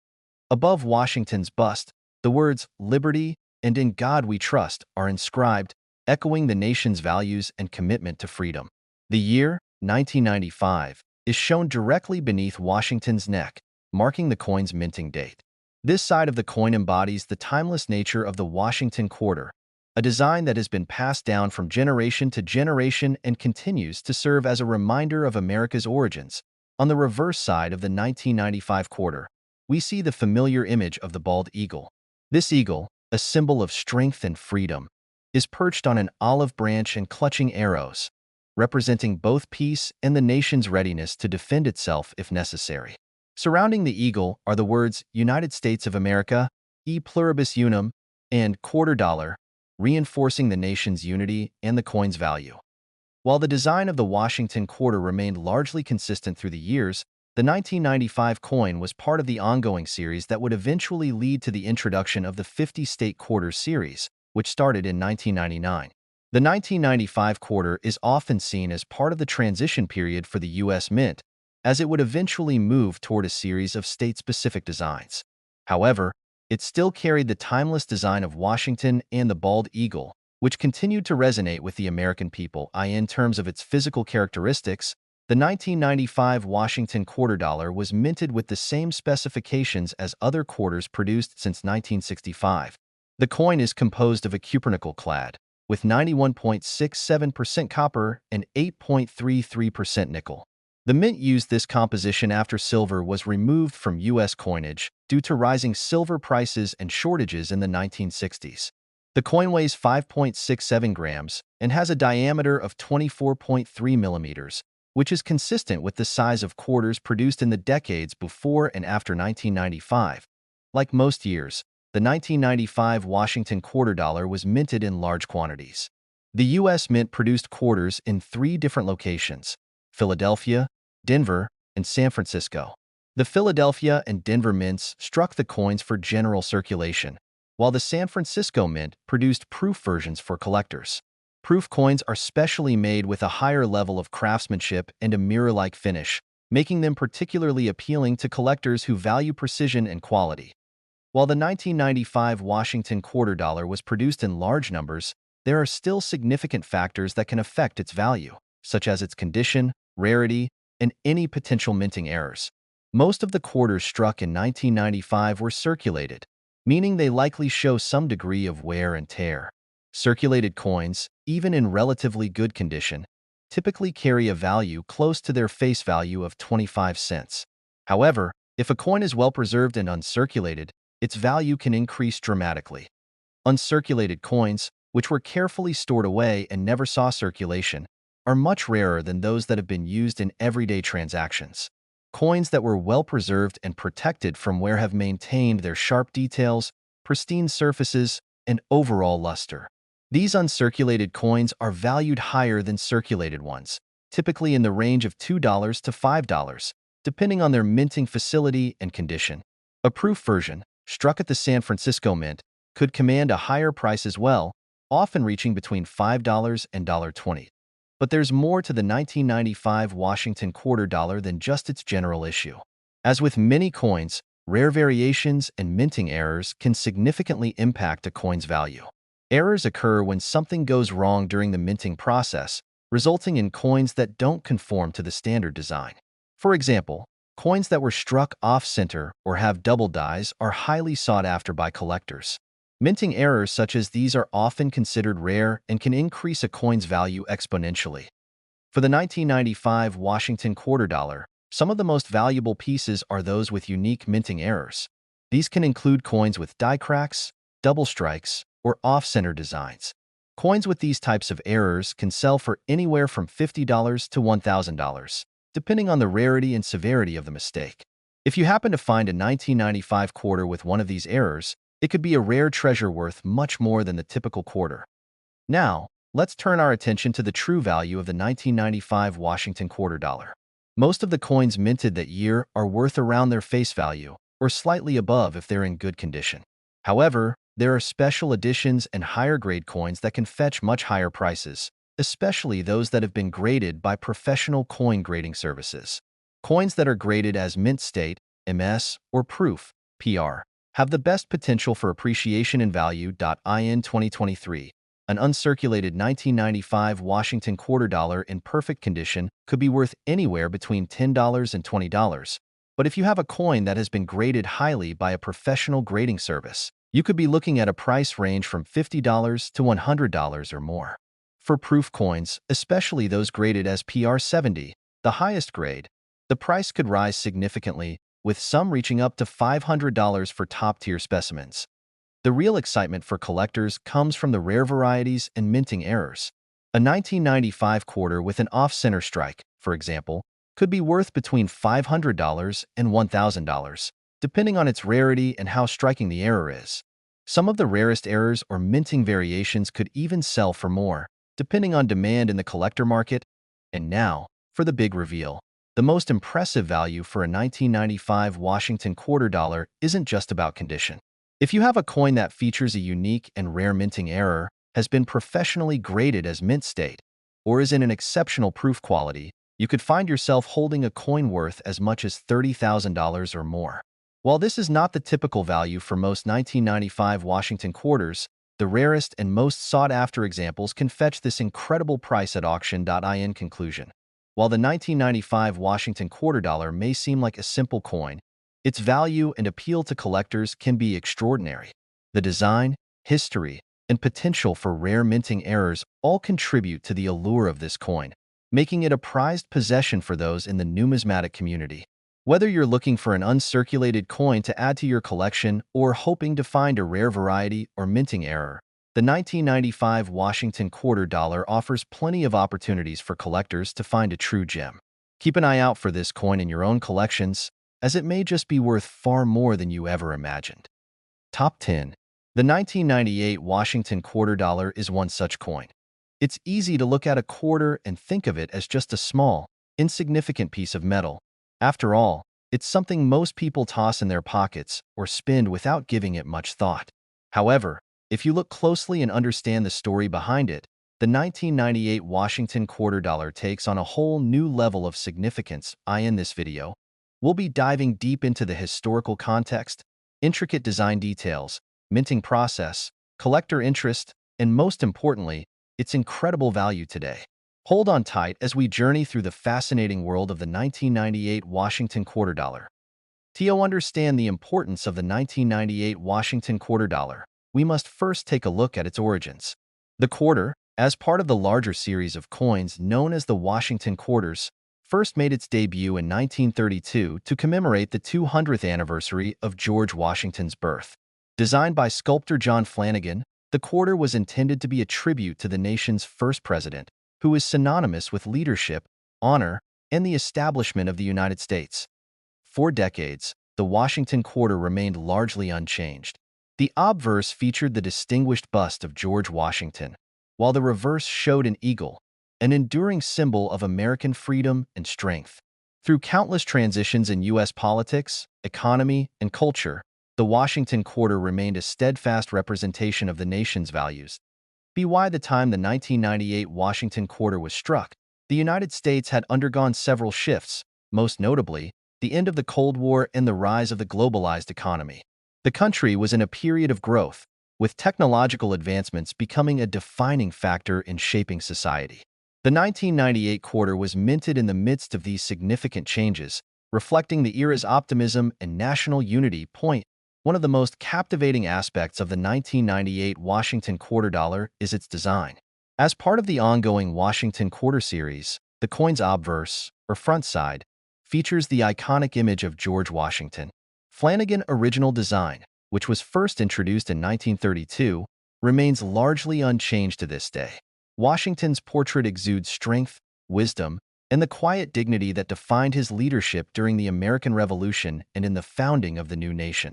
Speaker 1: Above Washington's bust, the words "Liberty" and "In God We Trust" are inscribed, echoing the nation's values and commitment to freedom. The year, 1995, is shown directly beneath Washington's neck, marking the coin's minting date. This side of the coin embodies the timeless nature of the Washington quarter, a design that has been passed down from generation to generation and continues to serve as a reminder of America's origins. On the reverse side of the 1995 quarter, we see the familiar image of the bald eagle. This eagle, a symbol of strength and freedom, is perched on an olive branch and clutching arrows, representing both peace and the nation's readiness to defend itself if necessary. Surrounding the eagle are the words United States of America, E pluribus unum, and quarter dollar, reinforcing the nation's unity and the coin's value. While the design of the Washington quarter remained largely consistent through the years, the 1995 coin was part of the ongoing series that would eventually lead to the introduction of the 50-state quarters series, which started in 1999. The 1995 quarter is often seen as part of the transition period for the U.S. Mint, as it would eventually move toward a series of state-specific designs. However, it still carried the timeless design of Washington and the bald eagle, which continued to resonate with the American people. In terms of its physical characteristics, the 1995 Washington quarter dollar was minted with the same specifications as other quarters produced since 1965. The coin is composed of a cupronickel clad, with 91.67% copper and 8.33% nickel. The mint used this composition after silver was removed from U.S. coinage due to rising silver prices and shortages in the 1960s. The coin weighs 5.67 grams and has a diameter of 24.3 millimeters, which is consistent with the size of quarters produced in the decades before and after 1995. Like most years, the 1995 Washington quarter dollar was minted in large quantities. The U.S. Mint produced quarters in 3 different locations: Philadelphia, Denver, and San Francisco. The Philadelphia and Denver mints struck the coins for general circulation, while the San Francisco Mint produced proof versions for collectors. Proof coins are specially made with a higher level of craftsmanship and a mirror-like finish, making them particularly appealing to collectors who value precision and quality. While the 1995 Washington quarter dollar was produced in large numbers, there are still significant factors that can affect its value, such as its condition, rarity, and any potential minting errors. Most of the quarters struck in 1995 were circulated, meaning they likely show some degree of wear and tear. Circulated coins, even in relatively good condition, typically carry a value close to their face value of 25 cents. However, if a coin is well preserved and uncirculated, its value can increase dramatically. Uncirculated coins, which were carefully stored away and never saw circulation, are much rarer than those that have been used in everyday transactions. Coins that were well preserved and protected from wear have maintained their sharp details, pristine surfaces, and overall luster. These uncirculated coins are valued higher than circulated ones, typically in the range of $2 to $5, depending on their minting facility and condition. A proof version, struck at the San Francisco Mint, could command a higher price as well, often reaching between $5 and $20. But there's more to the 1995 Washington quarter dollar than just its general issue. As with many coins, rare variations and minting errors can significantly impact a coin's value. Errors occur when something goes wrong during the minting process, resulting in coins that don't conform to the standard design. For example, coins that were struck off-center or have double dies are highly sought after by collectors. Minting errors such as these are often considered rare and can increase a coin's value exponentially. For the 1995 Washington quarter dollar, some of the most valuable pieces are those with unique minting errors. These can include coins with die cracks, double strikes, or off-center designs. Coins with these types of errors can sell for anywhere from $50 to $1,000, depending on the rarity and severity of the mistake. If you happen to find a 1995 quarter with one of these errors, it could be a rare treasure worth much more than the typical quarter. Now, let's turn our attention to the true value of the 1995 Washington quarter dollar. Most of the coins minted that year are worth around their face value, or slightly above if they're in good condition. However, there are special editions and higher-grade coins that can fetch much higher prices, especially those that have been graded by professional coin grading services. Coins that are graded as mint state, MS, or proof, PR, have the best potential for appreciation in value. In 2023, an uncirculated 1995 Washington quarter dollar in perfect condition could be worth anywhere between $10 and $20. But if you have a coin that has been graded highly by a professional grading service, you could be looking at a price range from $50 to $100 or more. For proof coins, especially those graded as PR70, the highest grade, the price could rise significantly, with some reaching up to $500 for top-tier specimens. The real excitement for collectors comes from the rare varieties and minting errors. A 1995 quarter with an off-center strike, for example, could be worth between $500 and $1,000, depending on its rarity and how striking the error is. Some of the rarest errors or minting variations could even sell for more, depending on demand in the collector market. And now, for the big reveal. The most impressive value for a 1995 Washington quarter dollar isn't just about condition. If you have a coin that features a unique and rare minting error, has been professionally graded as mint state, or is in an exceptional proof quality, you could find yourself holding a coin worth as much as $30,000 or more. While this is not the typical value for most 1995 Washington quarters, the rarest and most sought-after examples can fetch this incredible price at auction. In conclusion, while the 1995 Washington quarter dollar may seem like a simple coin, its value and appeal to collectors can be extraordinary. The design, history, and potential for rare minting errors all contribute to the allure of this coin, making it a prized possession for those in the numismatic community. Whether you're looking for an uncirculated coin to add to your collection or hoping to find a rare variety or minting error, the 1995 Washington quarter dollar offers plenty of opportunities for collectors to find a true gem. Keep an eye out for this coin in your own collections, as it may just be worth far more than you ever imagined. Top 10. The 1998 Washington quarter dollar is one such coin. It's easy to look at a quarter and think of it as just a small, insignificant piece of metal. After all, it's something most people toss in their pockets or spend without giving it much thought. However, if you look closely and understand the story behind it, the 1998 Washington quarter dollar takes on a whole new level of significance. In this video, we'll be diving deep into the historical context, intricate design details, minting process, collector interest, and most importantly, its incredible value today. Hold on tight as we journey through the fascinating world of the 1998 Washington quarter dollar. To understand the importance of the 1998 Washington quarter dollar, we must first take a look at its origins. The quarter, as part of the larger series of coins known as the Washington quarters, first made its debut in 1932 to commemorate the 200th anniversary of George Washington's birth. Designed by sculptor John Flanagan, the quarter was intended to be a tribute to the nation's first president, who is synonymous with leadership, honor, and the establishment of the United States. For decades, the Washington quarter remained largely unchanged. The obverse featured the distinguished bust of George Washington, while the reverse showed an eagle, an enduring symbol of American freedom and strength. Through countless transitions in U.S. politics, economy, and culture, the Washington Quarter remained a steadfast representation of the nation's values. By the time the 1998 Washington Quarter was struck, the United States had undergone several shifts, most notably, the end of the Cold War and the rise of the globalized economy. The country was in a period of growth, with technological advancements becoming a defining factor in shaping society. The 1998 quarter was minted in the midst of these significant changes, reflecting the era's optimism and national unity. One of the most captivating aspects of the 1998 Washington quarter dollar is its design. As part of the ongoing Washington Quarter series, the coin's obverse, or front side, features the iconic image of George Washington. Flanagan's original design, which was first introduced in 1932, remains largely unchanged to this day. Washington's portrait exudes strength, wisdom, and the quiet dignity that defined his leadership during the American Revolution and in the founding of the new nation.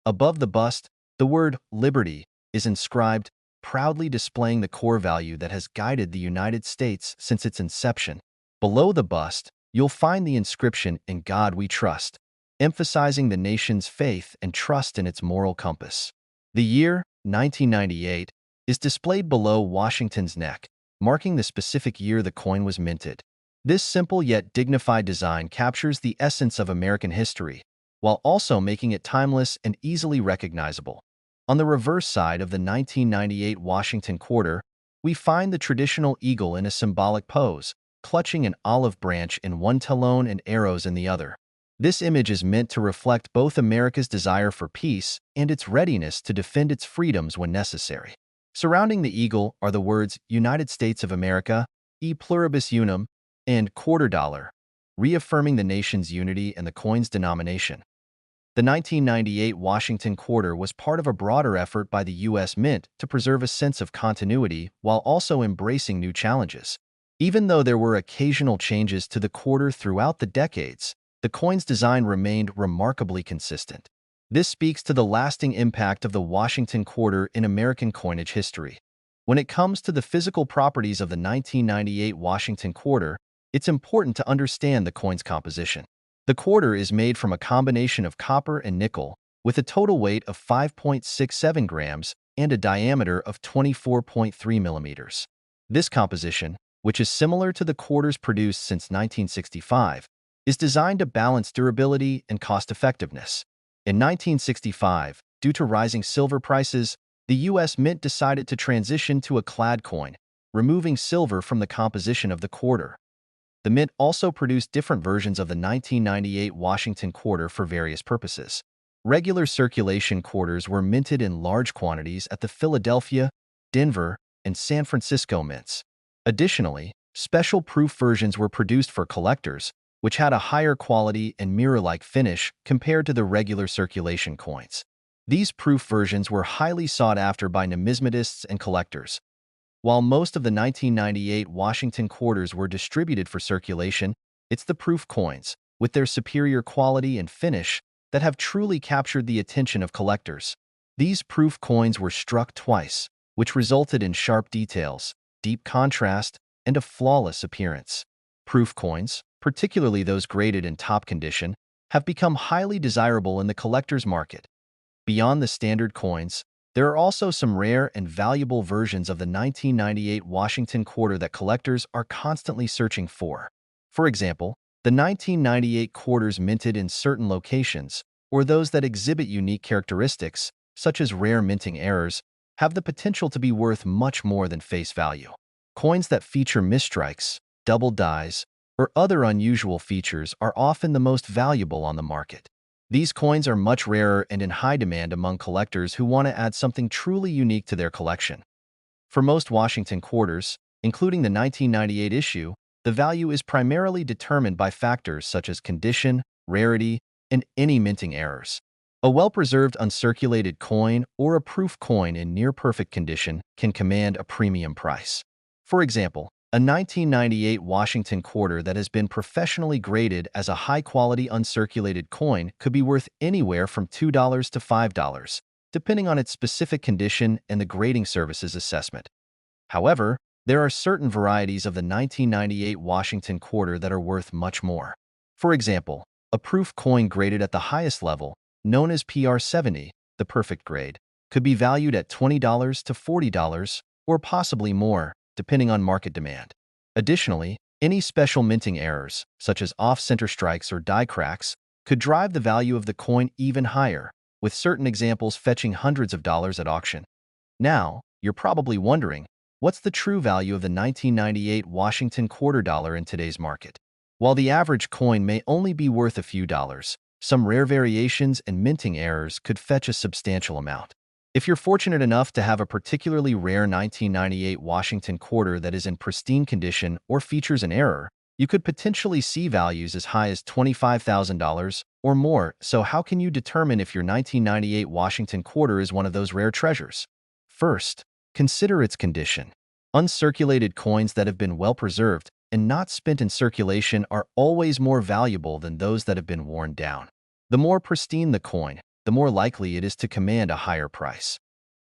Speaker 1: Above the bust, the word liberty is inscribed, proudly displaying the core value that has guided the United States since its inception. Below the bust, you'll find the inscription "In God We Trust," emphasizing the nation's faith and trust in its moral compass. The year, 1998, is displayed below Washington's neck, marking the specific year the coin was minted. This simple yet dignified design captures the essence of American history, while also making it timeless and easily recognizable. On the reverse side of the 1998 Washington Quarter, we find the traditional eagle in a symbolic pose, clutching an olive branch in one talon and arrows in the other. This image is meant to reflect both America's desire for peace and its readiness to defend its freedoms when necessary. Surrounding the eagle are the words United States of America, E pluribus unum, and quarter dollar, reaffirming the nation's unity and the coin's denomination. The 1998 Washington Quarter was part of a broader effort by the U.S. Mint to preserve a sense of continuity while also embracing new challenges. Even though there were occasional changes to the quarter throughout the decades, the coin's design remained remarkably consistent. This speaks to the lasting impact of the Washington Quarter in American coinage history. When it comes to the physical properties of the 1998 Washington Quarter, it's important to understand the coin's composition. The quarter is made from a combination of copper and nickel, with a total weight of 5.67 grams and a diameter of 24.3 millimeters. This composition, which is similar to the quarters produced since 1965, is designed to balance durability and cost-effectiveness. In 1965, due to rising silver prices, the U.S. Mint decided to transition to a clad coin, removing silver from the composition of the quarter. The Mint also produced different versions of the 1998 Washington Quarter for various purposes. Regular circulation quarters were minted in large quantities at the Philadelphia, Denver, and San Francisco mints. Additionally, special proof versions were produced for collectors, which had a higher quality and mirror-like finish compared to the regular circulation coins. These proof versions were highly sought after by numismatists and collectors. While most of the 1998 Washington quarters were distributed for circulation, it's the proof coins, with their superior quality and finish, that have truly captured the attention of collectors. These proof coins were struck twice, which resulted in sharp details, deep contrast, and a flawless appearance. Proof coins, particularly those graded in top condition, have become highly desirable in the collector's market. Beyond the standard coins, there are also some rare and valuable versions of the 1998 Washington Quarter that collectors are constantly searching for. For example, the 1998 quarters minted in certain locations, or those that exhibit unique characteristics, such as rare minting errors, have the potential to be worth much more than face value. Coins that feature misstrikes, double dies, or other unusual features are often the most valuable on the market. These coins are much rarer and in high demand among collectors who want to add something truly unique to their collection. For most Washington quarters, including the 1998 issue, the value is primarily determined by factors such as condition, rarity, and any minting errors. A well-preserved uncirculated coin or a proof coin in near-perfect condition can command a premium price. For example, a 1998 Washington Quarter that has been professionally graded as a high-quality uncirculated coin could be worth anywhere from $2 to $5, depending on its specific condition and the grading service's assessment. However, There are certain varieties of the 1998 Washington quarter that are worth much more. For example, a proof coin graded at the highest level, known as PR70, the perfect grade, could be valued at $20 to $40 or possibly more, depending on market demand. Additionally, any special minting errors, such as off-center strikes or die cracks, could drive the value of the coin even higher, with certain examples fetching hundreds of dollars at auction. Now, you're probably wondering, what's the true value of the 1998 Washington quarter dollar in today's market? While the average coin may only be worth a few dollars, some rare variations and minting errors could fetch a substantial amount. If you're fortunate enough to have a particularly rare 1998 Washington quarter that is in pristine condition or features an error, you could potentially see values as high as $25,000 or more. So how can you determine if your 1998 Washington quarter is one of those rare treasures? First, consider its condition. Uncirculated coins that have been well preserved and not spent in circulation are always more valuable than those that have been worn down. The more pristine the coin, the more likely it is to command a higher price.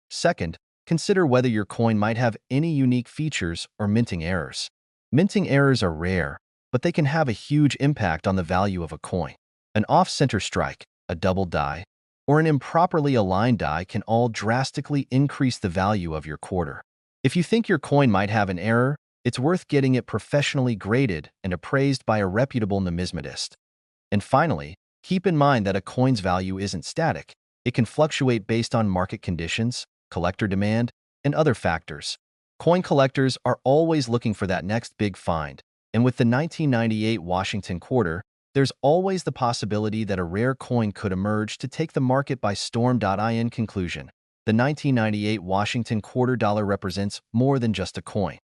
Speaker 1: Second, consider whether your coin might have any unique features or minting errors. Minting errors are rare, but they can have a huge impact on the value of a coin. An off-center strike, a double die, or an improperly aligned die can all drastically increase the value of your quarter. If you think your coin might have an error, it's worth getting it professionally graded and appraised by a reputable numismatist. And finally, keep in mind that a coin's value isn't static. It can fluctuate based on market conditions, collector demand, and other factors. Coin collectors are always looking for that next big find, and with the 1998 Washington quarter, there's always the possibility that a rare coin could emerge to take the market by storm. In conclusion, the 1998 Washington quarter dollar represents more than just a coin.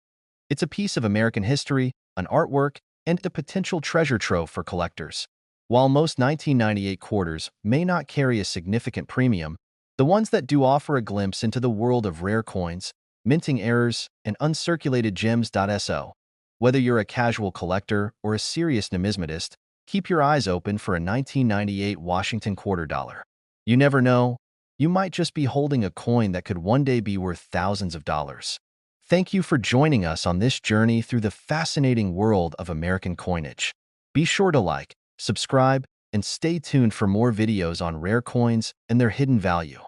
Speaker 1: It's a piece of American history, an artwork, and a potential treasure trove for collectors. While most 1998 quarters may not carry a significant premium, the ones that do offer a glimpse into the world of rare coins, minting errors, and uncirculated gems. So, whether you're a casual collector or a serious numismatist, keep your eyes open for a 1998 Washington quarter dollar. You never know, you might just be holding a coin that could one day be worth thousands of dollars. Thank you for joining us on this journey through the fascinating world of American coinage. Be sure to like, subscribe, and stay tuned for more videos on rare coins and their hidden value.